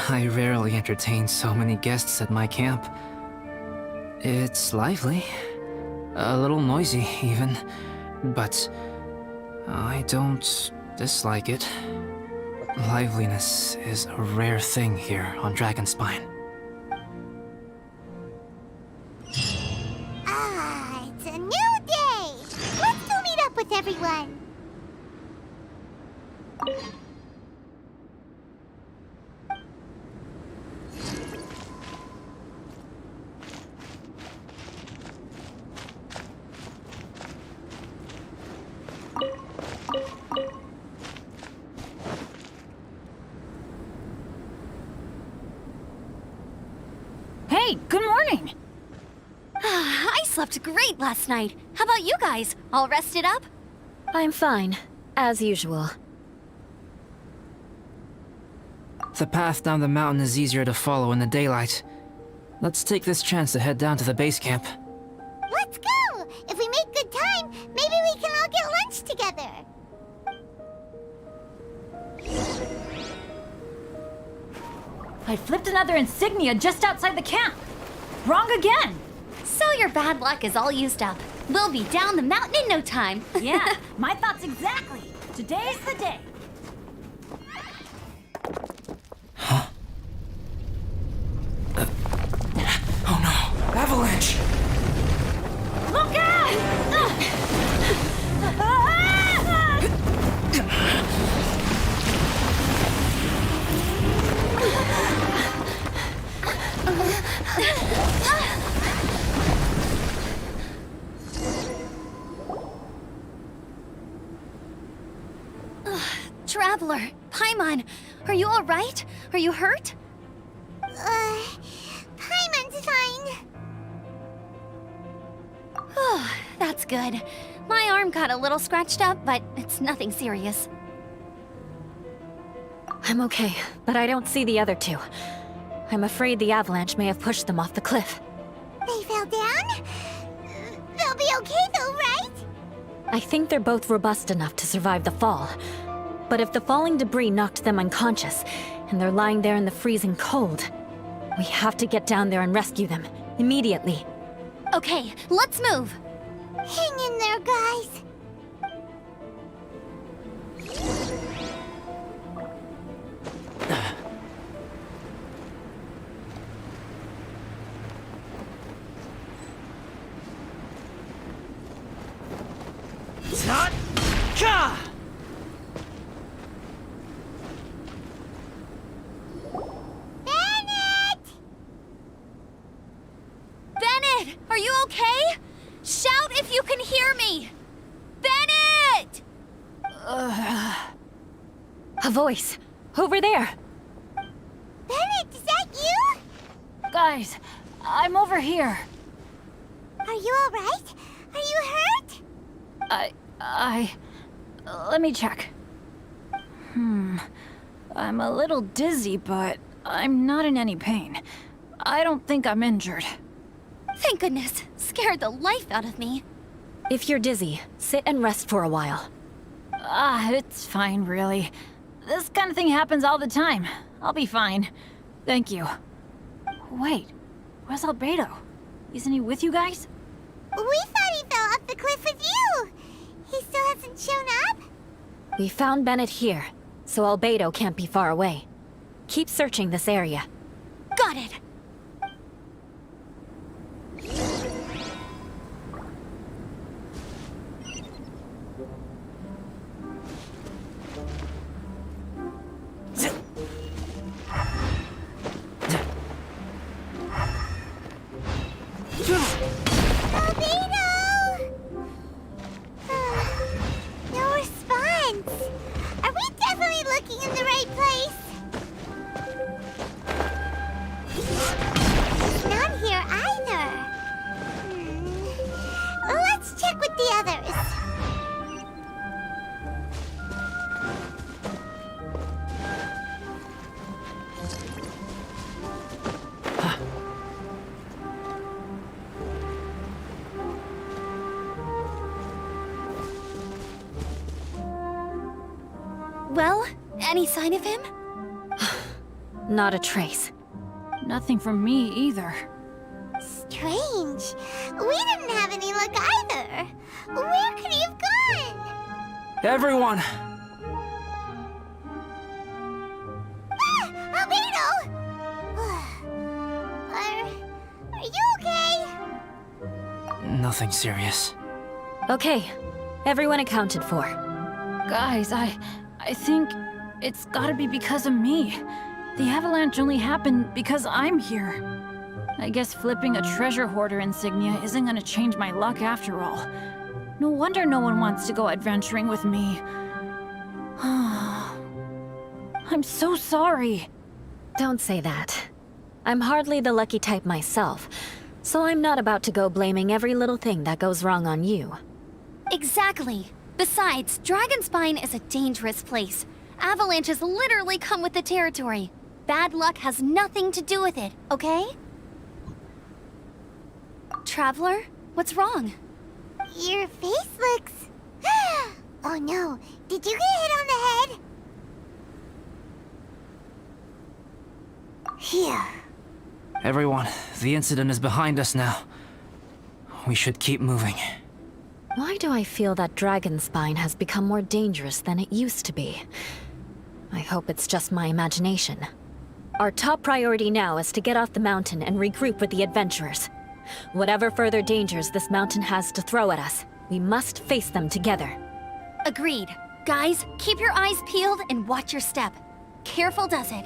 I rarely entertain so many guests at my camp. It's lively. A little noisy, even. But I don't dislike it. Liveliness is a rare thing here on Dragonspine. Ah, it's a new day. Let's go meet up with everyone. Hey, good morning! I slept great last night. How about you guys? All rested up? I'm fine, as usual. The path down the mountain is easier to follow in the daylight. Let's take this chance to head down to the base camp. Let's go! If we make good time, maybe we can all get lunch together. I flipped another insignia just outside the camp. Wrong again. So your bad luck is all used up. We'll be down the mountain in no time. Yeah, my thoughts exactly. Today's the day. Oh no! Avalanche! Look out! Traveler, Paimon, are you all right? Are you hurt? Paimon's fine. Oh, that's good. My arm got a little scratched up, but it's nothing serious. I'm okay, but I don't see the other two. I'm afraid the avalanche may have pushed them off the cliff. They fell down? They'll be okay though, right? I think they're both robust enough to survive the fall. But if the falling debris knocked them unconscious, and they're lying there in the freezing cold, we have to get down there and rescue them, immediately. Okay, let's move. Hang in there, guys. Not Ka! Bennett! Bennett, are you okay? Shout if you can hear me! Bennett! A voice! Over there! Bennett, is that you? Guys, I'm over here. Are you alright? Are you hurt? Let me check. I'm a little dizzy, but I'm not in any pain. I don't think I'm injured. Thank goodness. Scared the life out of me. If you're dizzy, sit and rest for a while. It's fine, really. This kind of thing happens all the time. I'll be fine. Thank you. Wait, where's Albedo? Isn't he with you guys? We thought he fell off the cliff with you. He still hasn't shown up? We found Bennett here, so Albedo can't be far away. Keep searching this area. Got it. Albedo! No response. Are we definitely looking in the right place? He's not here either. Let's check with the others. Well, any sign of him? Not a trace. Nothing from me either. Strange. We didn't have any luck either. Where could he have gone? Everyone! Albedo! Are you okay? Nothing serious. Okay, everyone accounted for. Guys, I think it's gotta be because of me. The avalanche only happened because I'm here. I guess flipping a treasure hoarder insignia isn't gonna change my luck after all. No wonder no one wants to go adventuring with me. I'm so sorry. Don't say that. I'm hardly the lucky type myself, so I'm not about to go blaming every little thing that goes wrong on you. Exactly. Besides, Dragonspine is a dangerous place. Avalanches literally come with the territory. Bad luck has nothing to do with it, okay? Traveler, what's wrong? Your face looks... Oh no, did you get hit on the head? Here. Everyone, the incident is behind us now. We should keep moving. Why do I feel that Dragonspine has become more dangerous than it used to be? I hope it's just my imagination. Our top priority now is to get off the mountain and regroup with the adventurers. Whatever further dangers this mountain has to throw at us, we must face them together. Agreed. Guys, keep your eyes peeled and watch your step. Careful does it.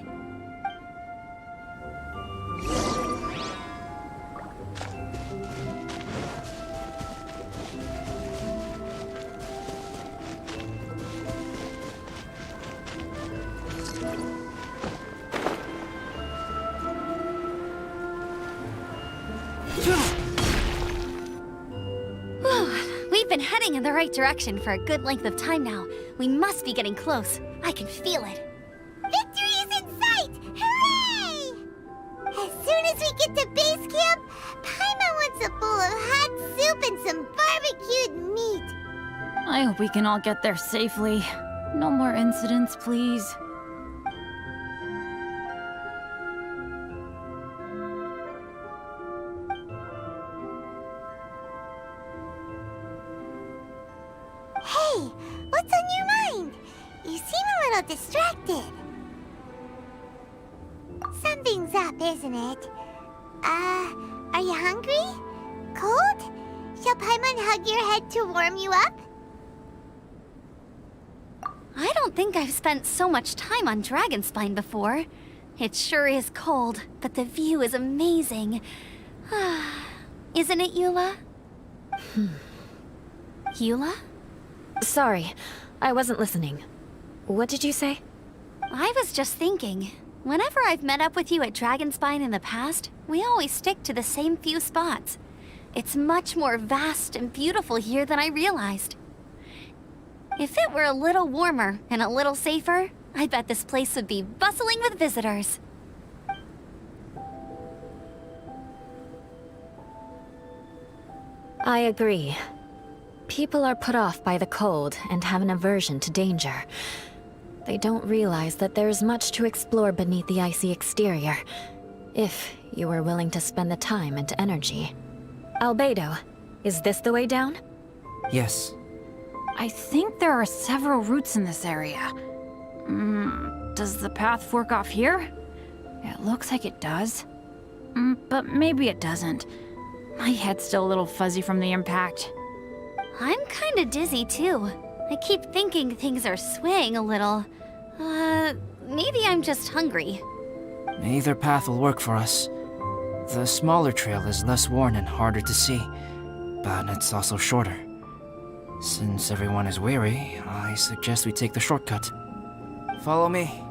We've been heading in the right direction for a good length of time now. We must be getting close. I can feel it. Victory is in sight! Hooray! get to base camp, Paimon wants a bowl of hot soup and some barbecued meat. I hope we can all get there safely. No more incidents, please. Hey, what's on your mind? You seem a little distracted. Something's up, isn't it? Are you hungry? Cold? Shall Paimon hug your head to warm you up? I don't think I've spent so much time on Dragonspine before. It sure is cold, but the view is amazing. Isn't it, Eula? Eula? Sorry, I wasn't listening. What did you say? I was just thinking. Whenever I've met up with you at Dragonspine in the past, we always stick to the same few spots. It's much more vast and beautiful here than I realized. If it were a little warmer and a little safer, I bet this place would be bustling with visitors. I agree. People are put off by the cold and have an aversion to danger. They don't realize that there's much to explore beneath the icy exterior, if you were willing to spend the time and energy. Albedo, is this the way down? Yes. I think there are several routes in this area. Does the path fork off here? It looks like it does. But maybe it doesn't. My head's still a little fuzzy from the impact. I'm kinda dizzy too. I keep thinking things are swaying a little. Maybe I'm just hungry. Either path will work for us. The smaller trail is less worn and harder to see, but it's also shorter. Since everyone is weary, I suggest we take the shortcut. Follow me.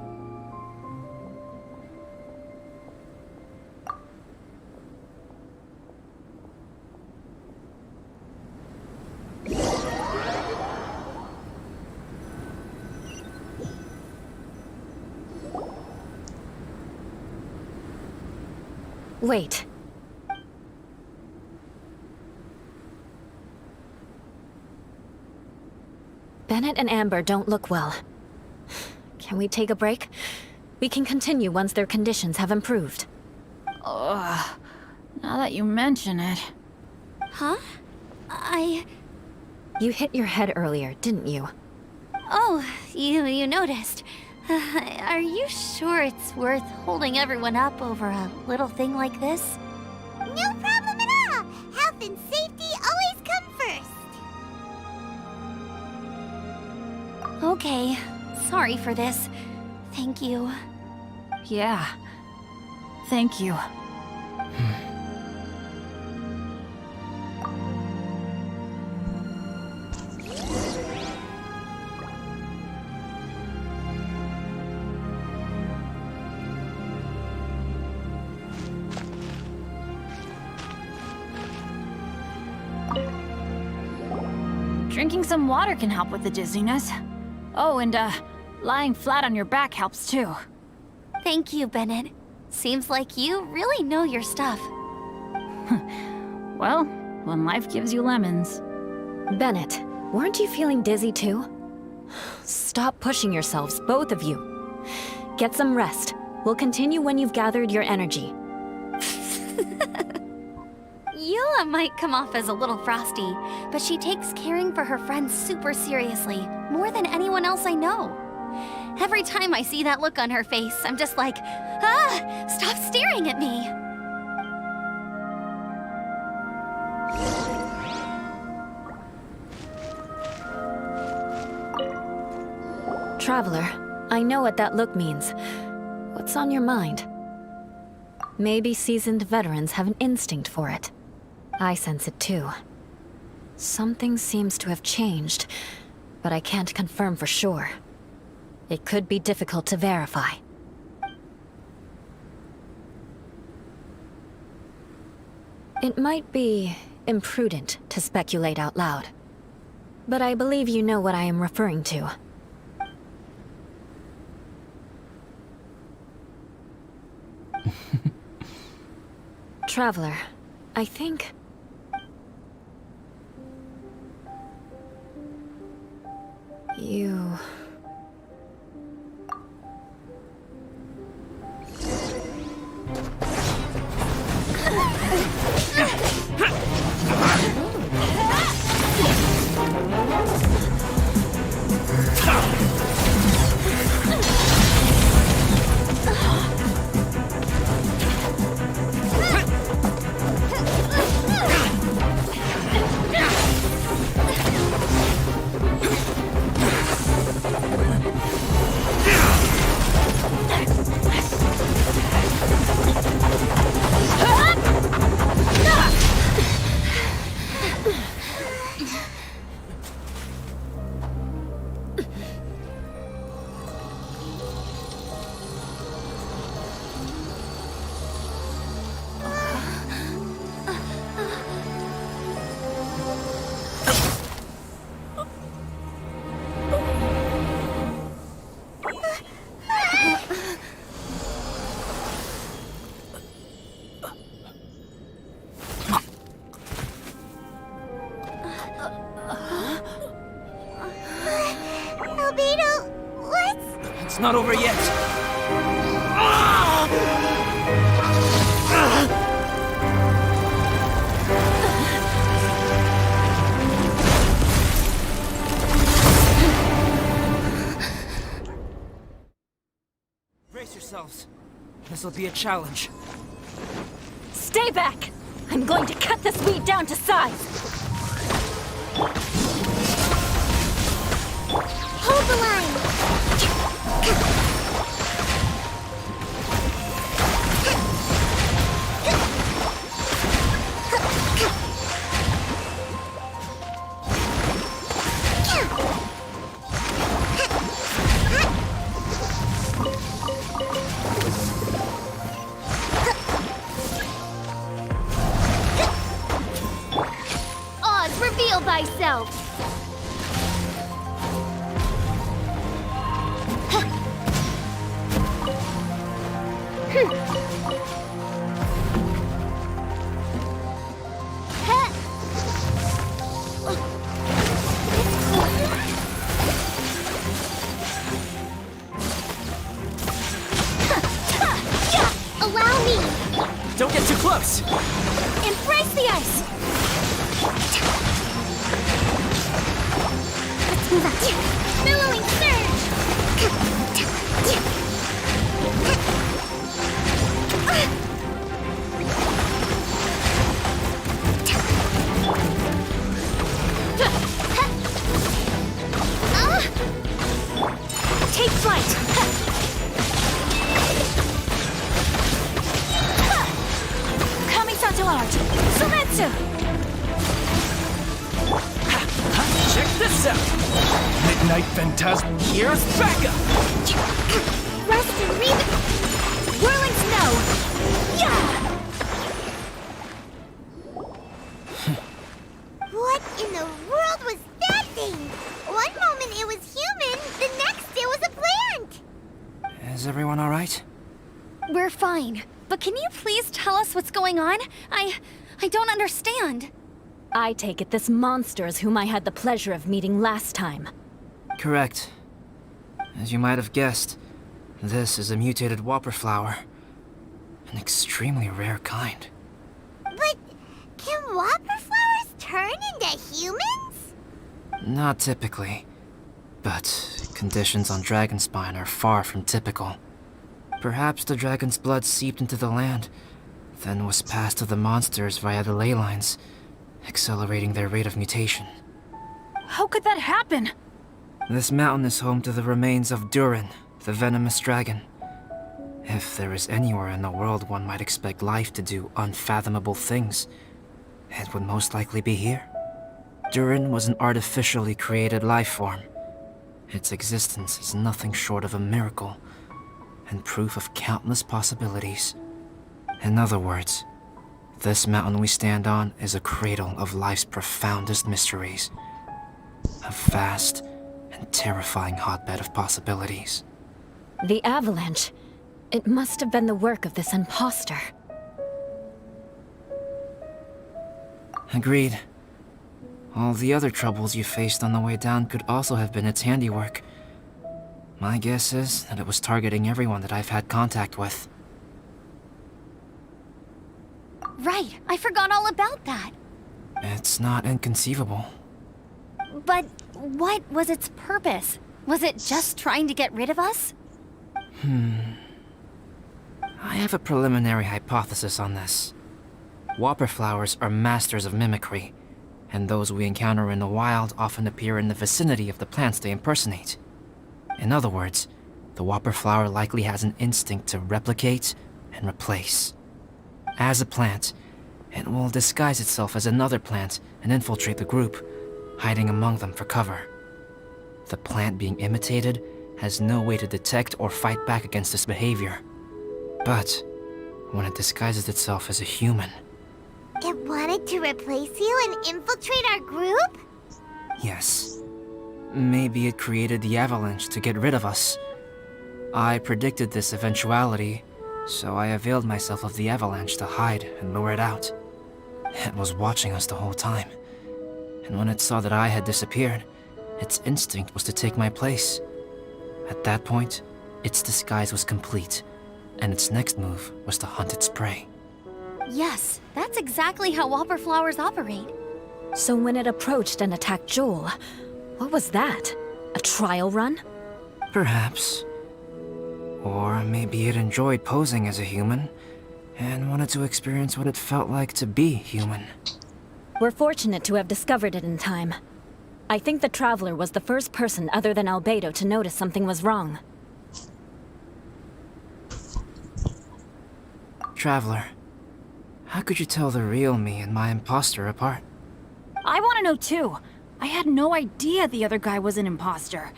Wait. Bennett and Amber don't look well. Can we take a break? We can continue once their conditions have improved. Ugh. Now that you mention it. Huh? You hit your head earlier, didn't you? Oh, you noticed. Are you sure it's worth holding everyone up over a little thing like this? No problem at all. Health and safety always come first. Okay. Sorry for this. Thank you. Yeah. Thank you. Drinking some water can help with the dizziness. Oh, and lying flat on your back helps too. Thank you, Bennett. Seems like you really know your stuff. Well, when life gives you lemons. Bennett, weren't you feeling dizzy too? Stop pushing yourselves, both of you. Get some rest. We'll continue when you've gathered your energy. Eula might come off as a little frosty, but she takes caring for her friends super seriously, more than anyone else I know. Every time I see that look on her face, I'm just like, stop staring at me! Traveler, I know what that look means. What's on your mind? Maybe seasoned veterans have an instinct for it. I sense it too. Something seems to have changed, but I can't confirm for sure. It could be difficult to verify. It might be imprudent to speculate out loud, but I believe you know what I am referring to. Traveler, I think... You... Albedo, what's... It's not over yet. Brace yourselves. This will be a challenge. Stay back! I'm going to cut this weed down to size! Hold the line! Oz, reveal thyself! Allow me! Don't get too close! Embrace the ice! Let's move out. Billowing surge! Take flight! Coming to large! Sumetsu! Check this out! Midnight Phantasm. Here's backup! Rest and read. Whirling snow! Yeah! What in the world was that thing? One moment it was human, the next it was a plant! Is everyone alright? We're fine. But can you please tell us what's going on? I don't understand. I take it this monster is whom I had the pleasure of meeting last time. Correct. As you might have guessed, this is a mutated whopper flower. An extremely rare kind. But can whopper flowers turn into humans? Not typically. But conditions on Dragonspine are far from typical. Perhaps the dragon's blood seeped into the land, then was passed to the monsters via the ley lines, accelerating their rate of mutation. How could that happen? This mountain is home to the remains of Durin, the venomous dragon. If there is anywhere in the world one might expect life to do unfathomable things, it would most likely be here. Durin was an artificially created life form. Its existence is nothing short of a miracle, and proof of countless possibilities. In other words, this mountain we stand on is a cradle of life's profoundest mysteries. A vast and terrifying hotbed of possibilities. The avalanche. It must have been the work of this imposter. Agreed. All the other troubles you faced on the way down could also have been its handiwork. My guess is that it was targeting everyone that I've had contact with. Right, I forgot all about that. It's not inconceivable. But what was its purpose? Was it just trying to get rid of us? I have a preliminary hypothesis on this. Whopper flowers are masters of mimicry, and those we encounter in the wild often appear in the vicinity of the plants they impersonate. In other words, the whopper flower likely has an instinct to replicate and replace. As a plant, it will disguise itself as another plant and infiltrate the group, hiding among them for cover. The plant being imitated has no way to detect or fight back against this behavior. But when it disguises itself as a human... It wanted to replace you and infiltrate our group? Yes. Maybe it created the avalanche to get rid of us. I predicted this eventuality, so I availed myself of the avalanche to hide and lure it out. It was watching us the whole time, and when it saw that I had disappeared, its instinct was to take my place. At that point, its disguise was complete, and its next move was to hunt its prey. Yes, that's exactly how whopper flowers operate. So when it approached and attacked Joel, what was that? A trial run? Perhaps. Or maybe it enjoyed posing as a human, and wanted to experience what it felt like to be human. We're fortunate to have discovered it in time. I think the Traveler was the first person other than Albedo to notice something was wrong. Traveler, how could you tell the real me and my imposter apart? I want to know too. I had no idea the other guy was an imposter.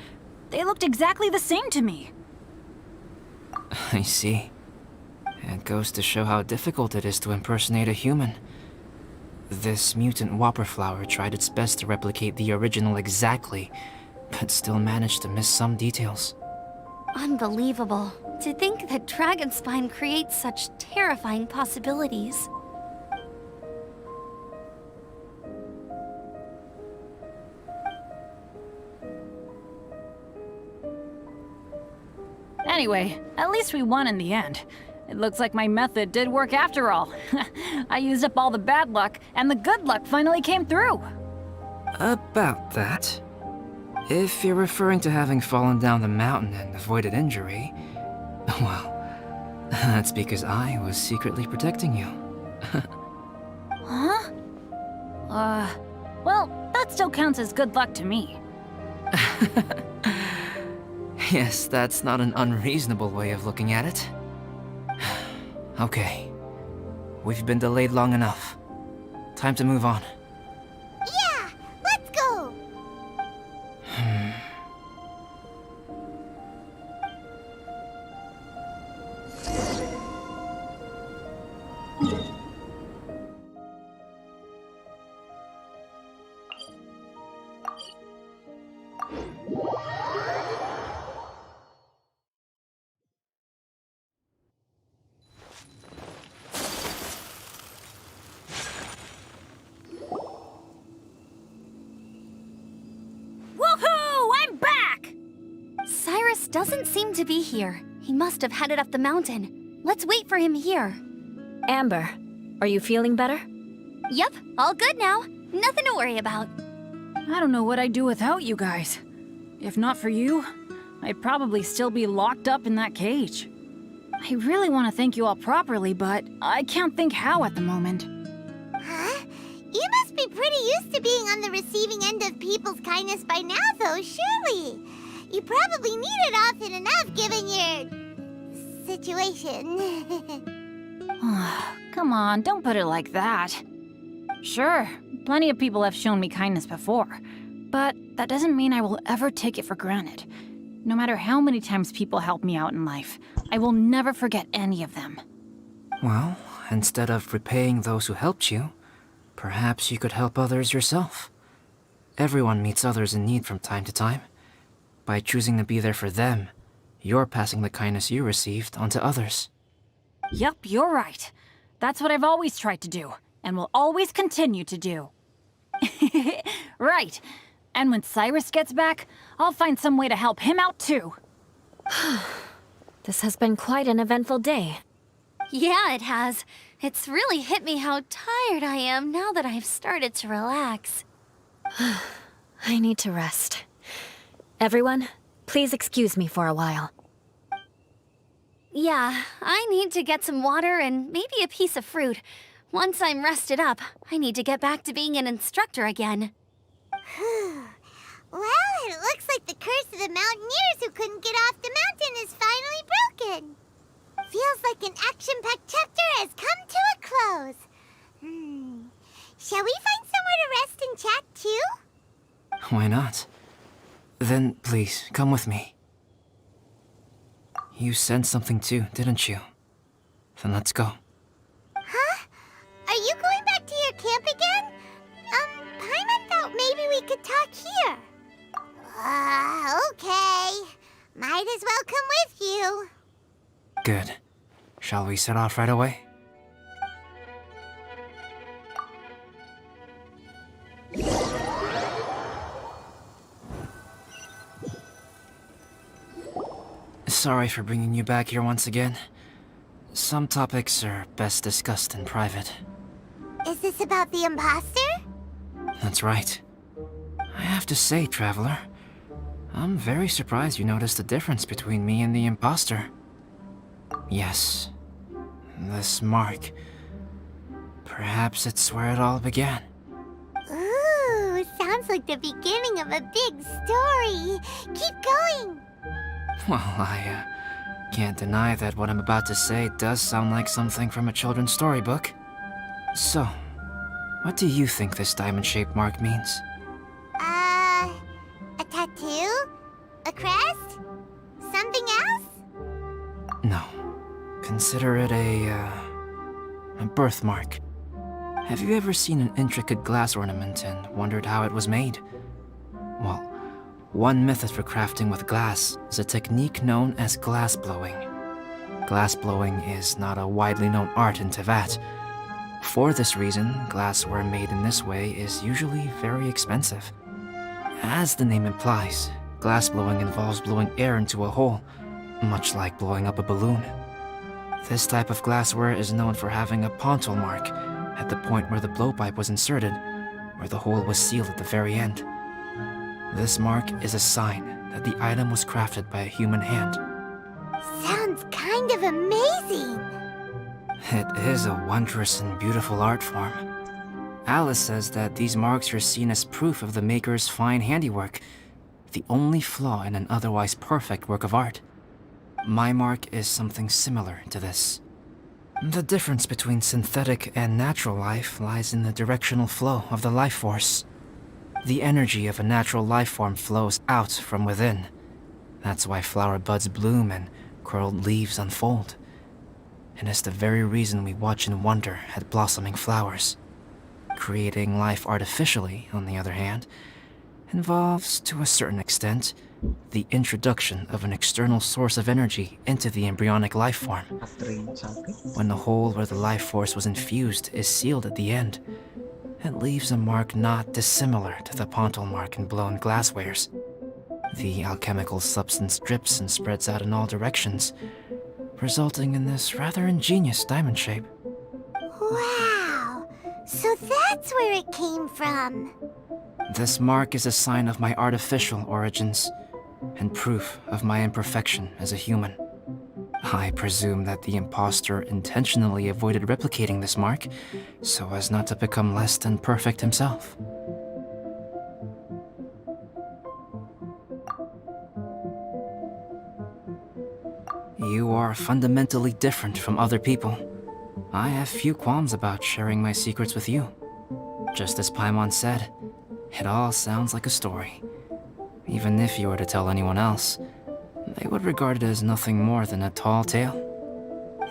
They looked exactly the same to me. I see. It goes to show how difficult it is to impersonate a human. This mutant whopper flower tried its best to replicate the original exactly, but still managed to miss some details. Unbelievable. To think that Dragonspine creates such terrifying possibilities. Anyway, at least we won in the end. It looks like my method did work after all. I used up all the bad luck, and the good luck finally came through. About that. If you're referring to having fallen down the mountain and avoided injury, well, that's because I was secretly protecting you. Huh? Well, that still counts as good luck to me. Yes, that's not an unreasonable way of looking at it. Okay. We've been delayed long enough. Time to move on. Yeah, let's go! Woohoo! I'm back! Cyrus doesn't seem to be here. He must have headed up the mountain. Let's wait for him here. Amber, are you feeling better? Yep, all good now. Nothing to worry about. I don't know what I'd do without you guys. If not for you, I'd probably still be locked up in that cage. I really want to thank you all properly, but I can't think how at the moment. Huh? You must be pretty used to being on the receiving end of people's kindness by now, though, surely. You probably need it often enough, given your... situation. Come on, don't put it like that. Sure, plenty of people have shown me kindness before, but that doesn't mean I will ever take it for granted. No matter how many times people help me out in life, I will never forget any of them. Well, instead of repaying those who helped you, perhaps you could help others yourself. Everyone meets others in need from time to time. By choosing to be there for them, you're passing the kindness you received on to others. Yup, you're right. That's what I've always tried to do. and will always continue to do. Right. And when Cyrus gets back, I'll find some way to help him out too. This has been quite an eventful day. Yeah, it has. It's really hit me how tired I am now that I've started to relax. I need to rest. Everyone, please excuse me for a while. Yeah, I need to get some water and maybe a piece of fruit. Once I'm rested up, I need to get back to being an instructor again. Well, it looks like the curse of the mountaineers who couldn't get off the mountain is finally broken. Feels like an action-packed chapter has come to a close. Shall we find somewhere to rest and chat too? Why not? Then please, come with me. You sensed something too, didn't you? Then let's go. Huh? Are you going back to your camp again? Paimon thought maybe we could talk here. Okay. Might as well come with you. Good. Shall we set off right away? Sorry for bringing you back here once again. Some topics are best discussed in private. Is this about the imposter? That's right. I have to say, Traveler, I'm very surprised you noticed the difference between me and the imposter. Yes, this mark. Perhaps it's where it all began. Ooh, sounds like the beginning of a big story. Keep going. Well, I can't deny that what I'm about to say does sound like something from a children's storybook. So, what do you think this diamond-shaped mark means? A tattoo? A crest? Something else? No. Consider it a birthmark. Have you ever seen an intricate glass ornament and wondered how it was made? Well, one method for crafting with glass is a technique known as glass blowing. Glass blowing is not a widely known art in Teyvat. For this reason, glassware made in this way is usually very expensive. As the name implies, glass blowing involves blowing air into a hole, much like blowing up a balloon. This type of glassware is known for having a pontal mark at the point where the blowpipe was inserted, where the hole was sealed at the very end. This mark is a sign that the item was crafted by a human hand. Sounds kind of amazing. It is a wondrous and beautiful art form. Alice says that these marks are seen as proof of the maker's fine handiwork, the only flaw in an otherwise perfect work of art. My mark is something similar to this. The difference between synthetic and natural life lies in the directional flow of the life force. The energy of a natural life form flows out from within. That's why flower buds bloom and curled leaves unfold. And it's the very reason we watch and wonder at blossoming flowers. Creating life artificially, on the other hand, involves, to a certain extent, the introduction of an external source of energy into the embryonic life form. When the hole where the life force was infused is sealed at the end, it leaves a mark not dissimilar to the pontal mark in blown glasswares. The alchemical substance drips and spreads out in all directions, resulting in this rather ingenious diamond shape. Wow! So that's where it came from. This mark is a sign of my artificial origins, and proof of my imperfection as a human. I presume that the imposter intentionally avoided replicating this mark, so as not to become less than perfect himself. You are fundamentally different from other people. I have few qualms about sharing my secrets with you. Just as Paimon said, it all sounds like a story. Even if you were to tell anyone else, they would regard it as nothing more than a tall tale.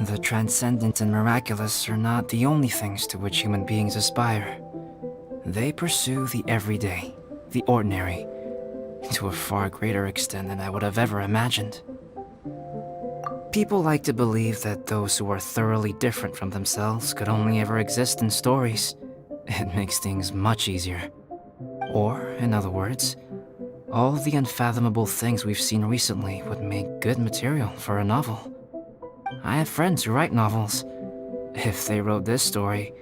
The transcendent and miraculous are not the only things to which human beings aspire. They pursue the everyday, the ordinary, to a far greater extent than I would have ever imagined. People like to believe that those who are thoroughly different from themselves could only ever exist in stories. It makes things much easier. Or, in other words, all the unfathomable things we've seen recently would make good material for a novel. I have friends who write novels. If they wrote this story,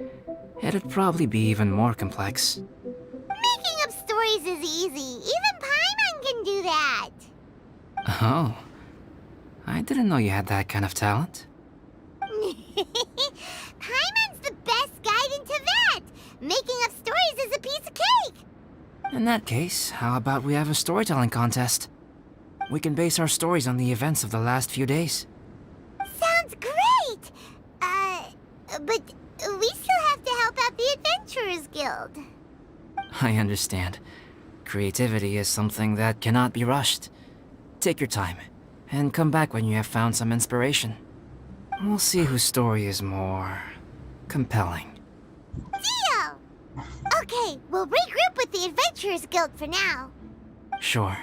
it'd probably be even more complex. Making up stories is easy. Even Paimon can do that. Oh, I didn't know you had that kind of talent. Paimon's the best guide into that. Making up stories is a piece of cake. In that case, how about we have a storytelling contest? We can base our stories on the events of the last few days. Sounds great. But we still have to help out the Adventurers Guild. I understand. Creativity is something that cannot be rushed. Take your time, and come back when you have found some inspiration. We'll see whose story is more compelling. Deal! Okay, we'll regroup with the Adventurers Guild for now. Sure.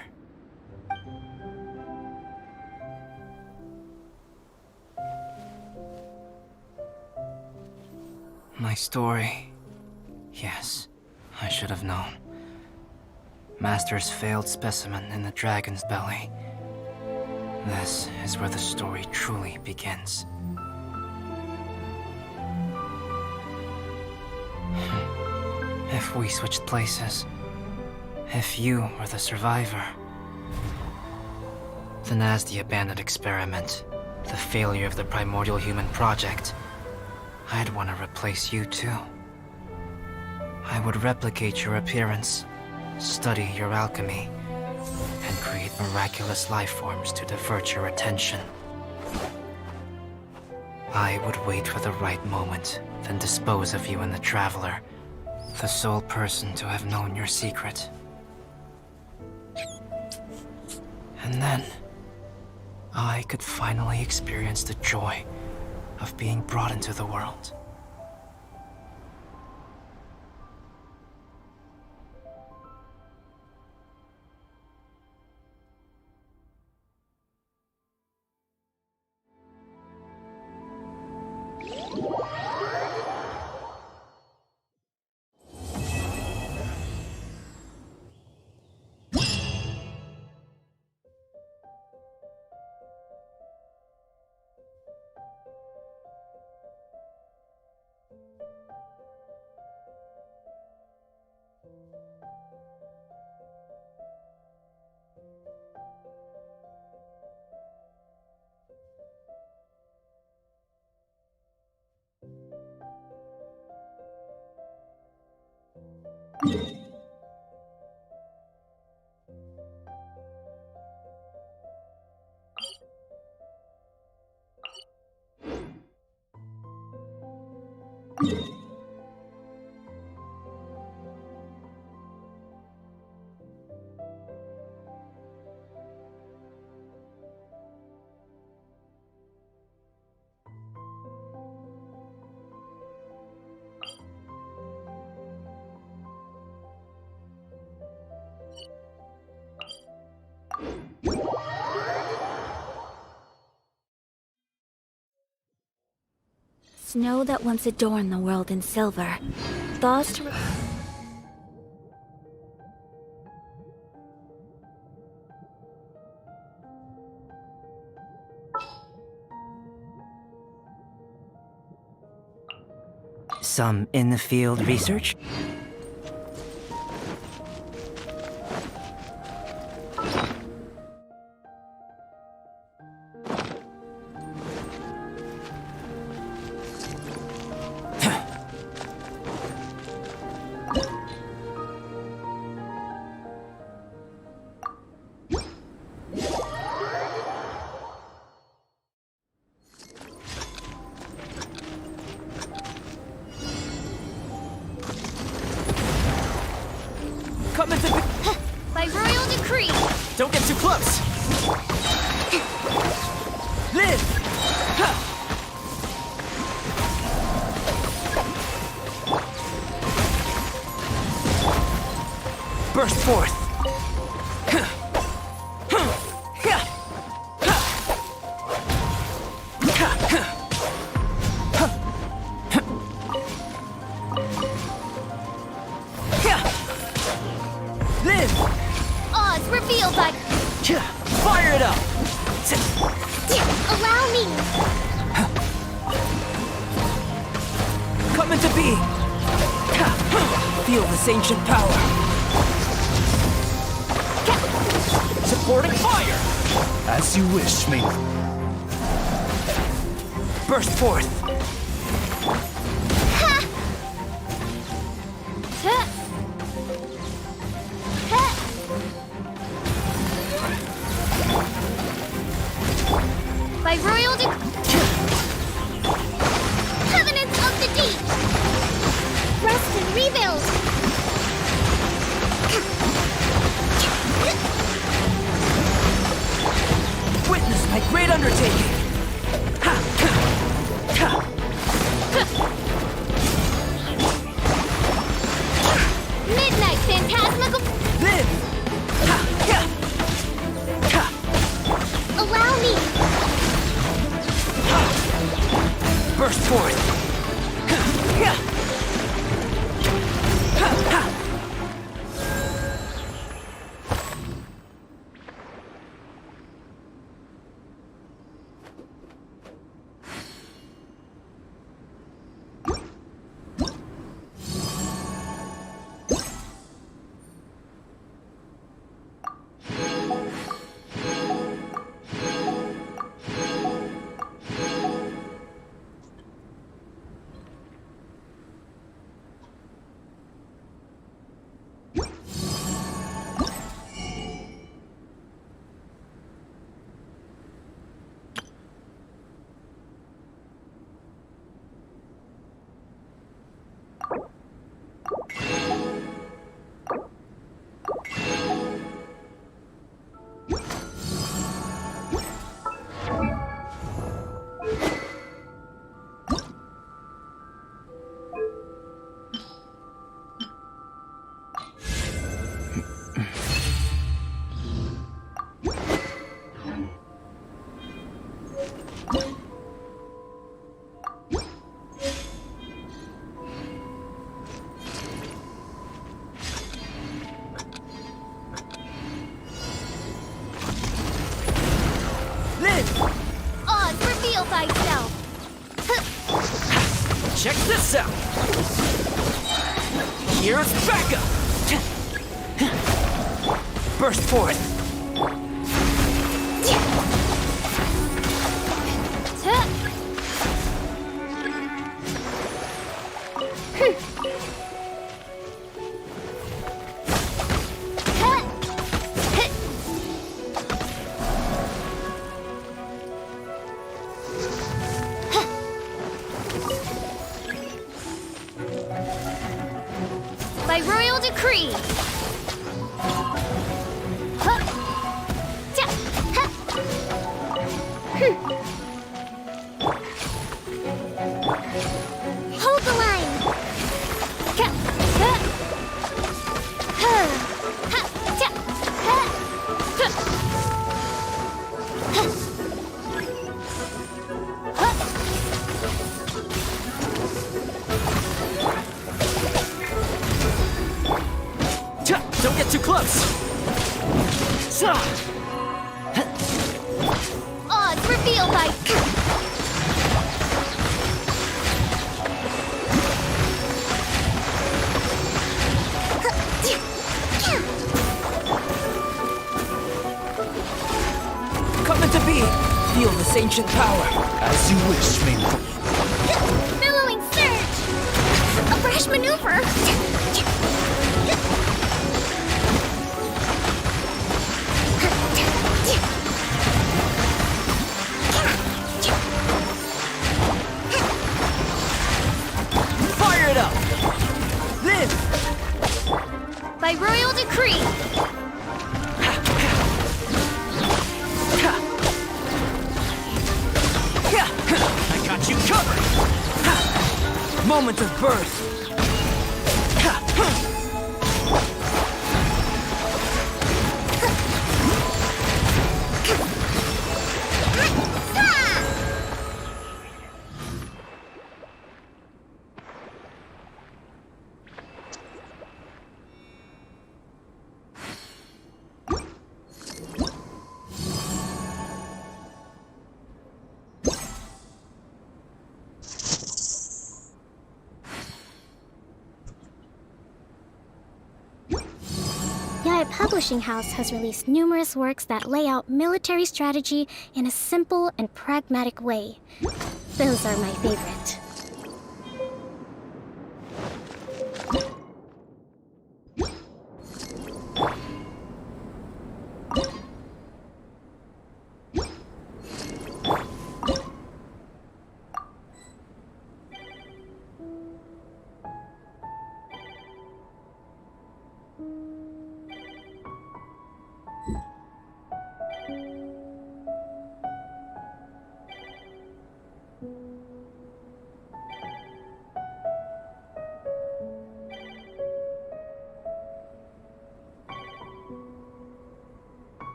My story. Yes, I should have known. Master's failed specimen in the dragon's belly. This is where the story truly begins. If we switched places, if you were the survivor, then as the abandoned experiment, the failure of the primordial human project, I'd want to replace you too. I would replicate your appearance, study your alchemy, and create miraculous life forms to divert your attention. I would wait for the right moment, then dispose of you in the Traveler, the sole person to have known your secret. And then, I could finally experience the joy of being brought into the world. Snow that once adorned the world in silver, thaws to... Some in-the-field research? Come into the... By royal decree! Don't get too close! Live! Burst forth! Live! Oz, reveal by... Fire it up! Allow me! Come into being! Feel this ancient power! Supporting fire! As you wish, main. Burst forth! By royal Covenants of the Deep! Rest and rebuild! Witness my great undertaking! Midnight Phantasmical... Live! Allow me! Burst forth! Oz, reveal thyself! Check this out! Here's backup! Burst forth! By royal decree! Hold the line! Don't get too close! Oz, reveal thy... Come into being! Feel this ancient power! As you wish, main. Billowing surge! A brash maneuver! Fire it up! Live! By royal decree! I got you covered! Moment of birth! publishing house has released numerous works that lay out military strategy in a simple and pragmatic way. Those are my favorite.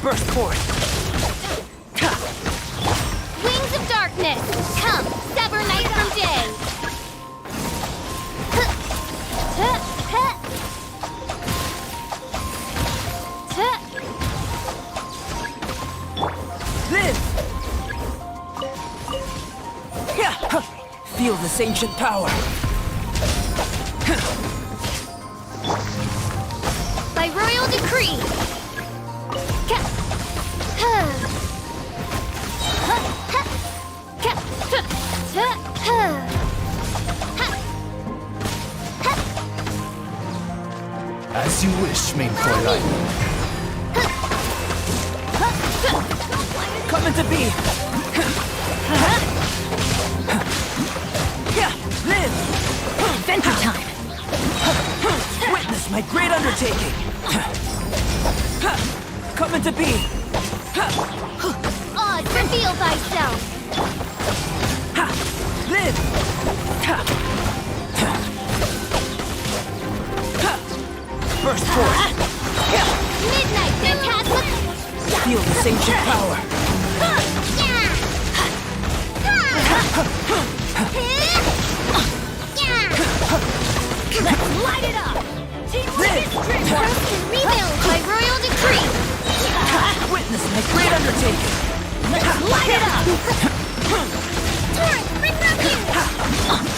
Burst forth! Wings of darkness! Come, sever night from day! Live! Feel this ancient power! By royal decree! As you wish, main Fräulein. Come into being! Live! Adventure time! Witness my great undertaking! Come into being! Oz, reveal thyself! Live! Burst forth! Midnight phantasma! Feel this ancient power! Let's light it up! Teamwork is strength! Rebuild by royal decree! Witness my great undertaking! Let's light it up! Torrent, bring refuge!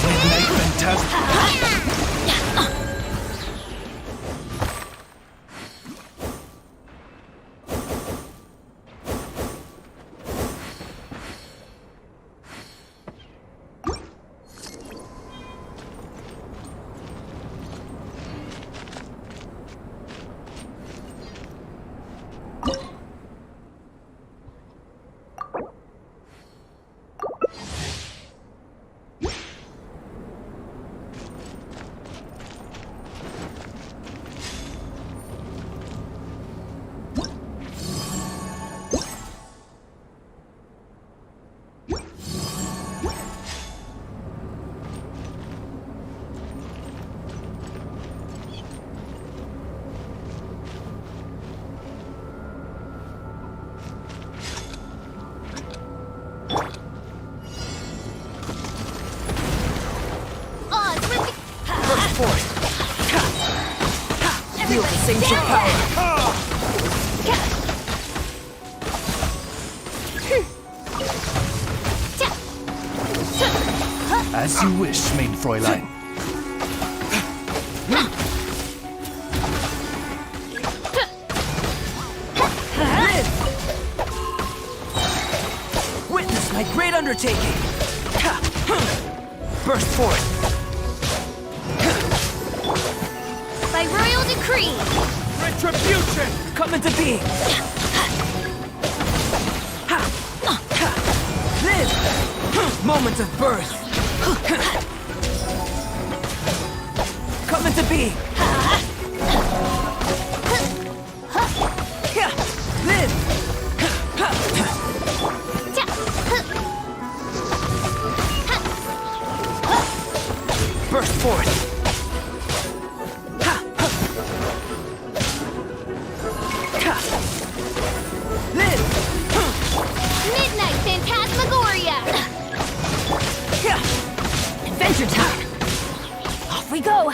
Midnight Phantasma. Feel this ancient power! As you wish, main Fräulein. Witness my great undertaking! Burst forth! By royal decree! Retribution! Come into being! Live! Moment of birth! Come into being! Live! Burst forth! adventure time! Off we go!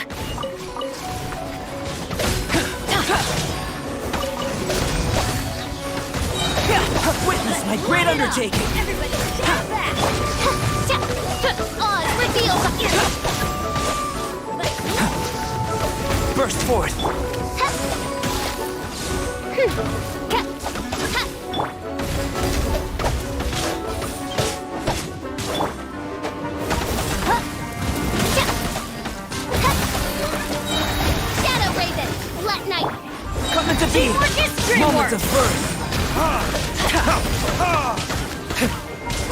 Witness my great undertaking! Everybody stand back! Oz reveals... Burst forth! Shadow Raven! Let night! Coming to be! Moments of birth!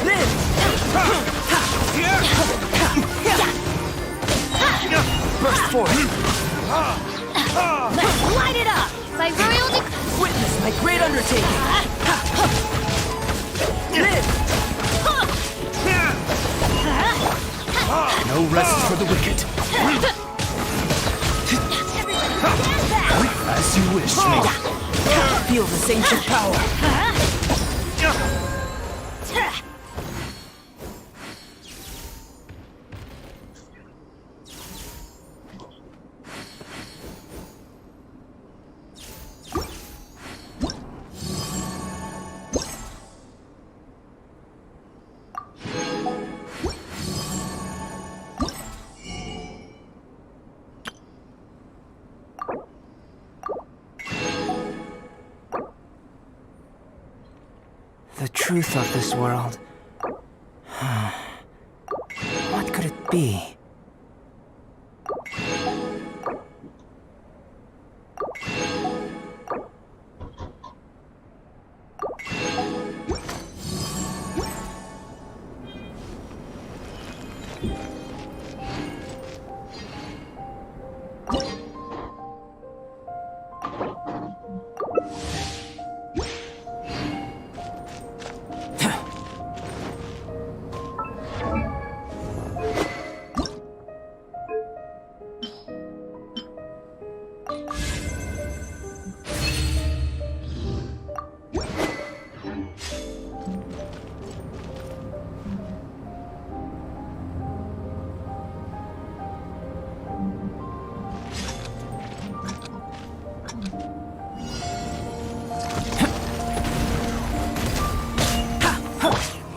Live! Burst forth! Let's light it up! By royal Witness my great undertaking! Live! No rest for the wicked. As you wish, mate. Feel this ancient power! The truth of this world. What could it be?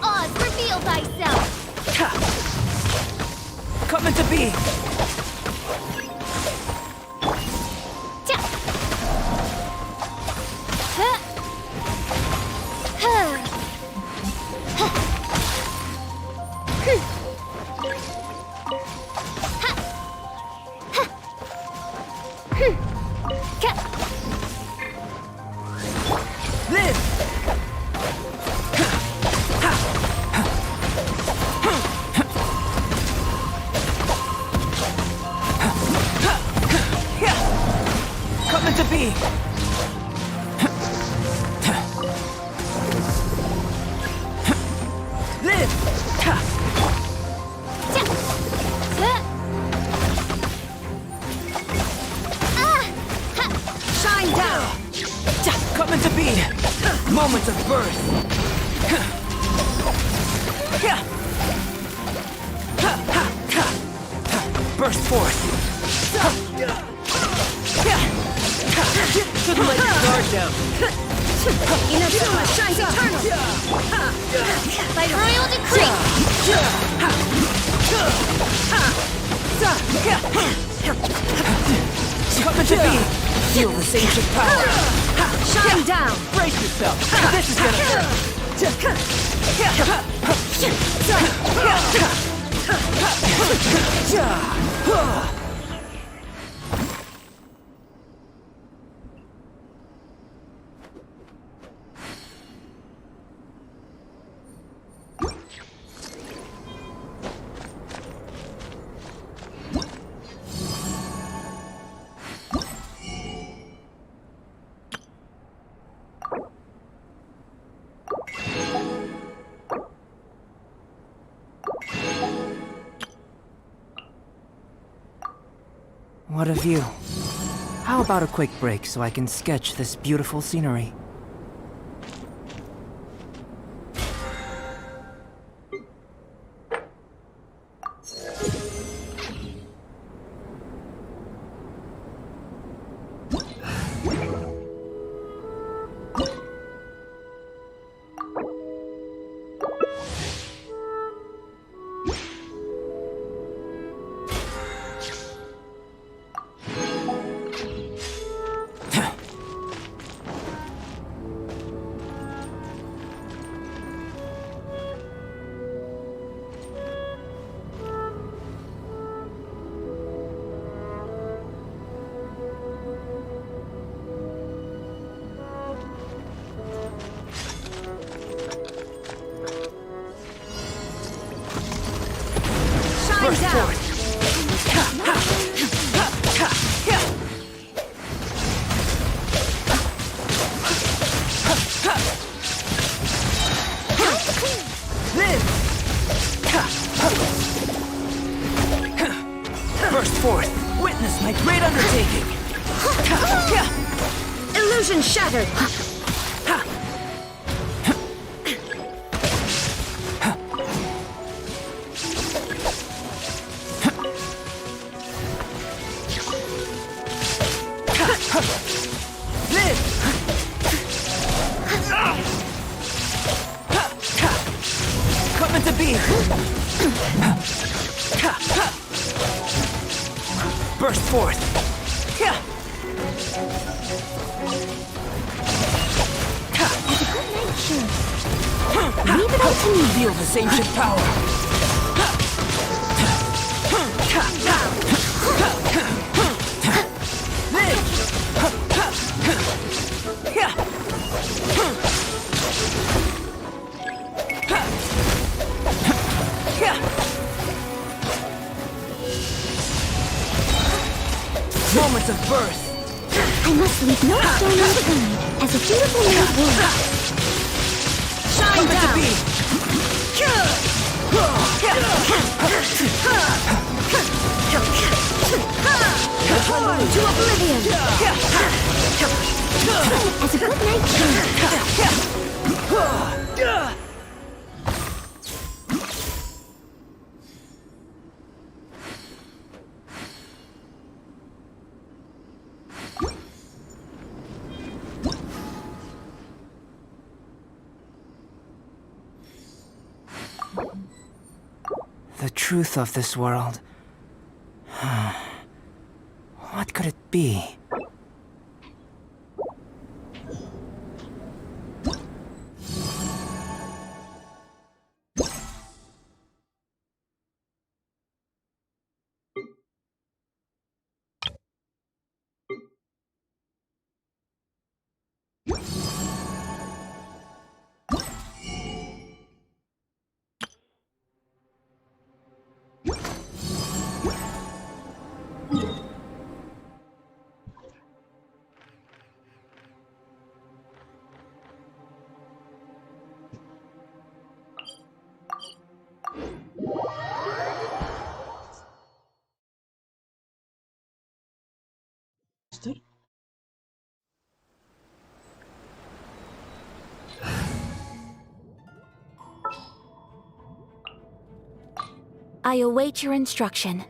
Oz, reveal thyself! Coming to be! Live! Coming to be! Live! Shine down! Coming to be! Moments of birth! Burst forth! Shouldn't let your guard down! Inazuma shines eternal! By royal decree! Coming to be! Feel this ancient power! Shine down! Brace yourself! This is gonna hurt! What a view. How about a quick break so I can sketch this beautiful scenery? Burst down! forth! Live! Burst forth! Witness my great undertaking! Illusion shattered! Live! Come into being! Burst forth! Leave it up to me! Feel this ancient power! Moments of birth! I must leave no stone unturned as a beautiful maid would. Come into being! To oblivion! As a good night dream. The truth of this world. What could it be? I await your instruction.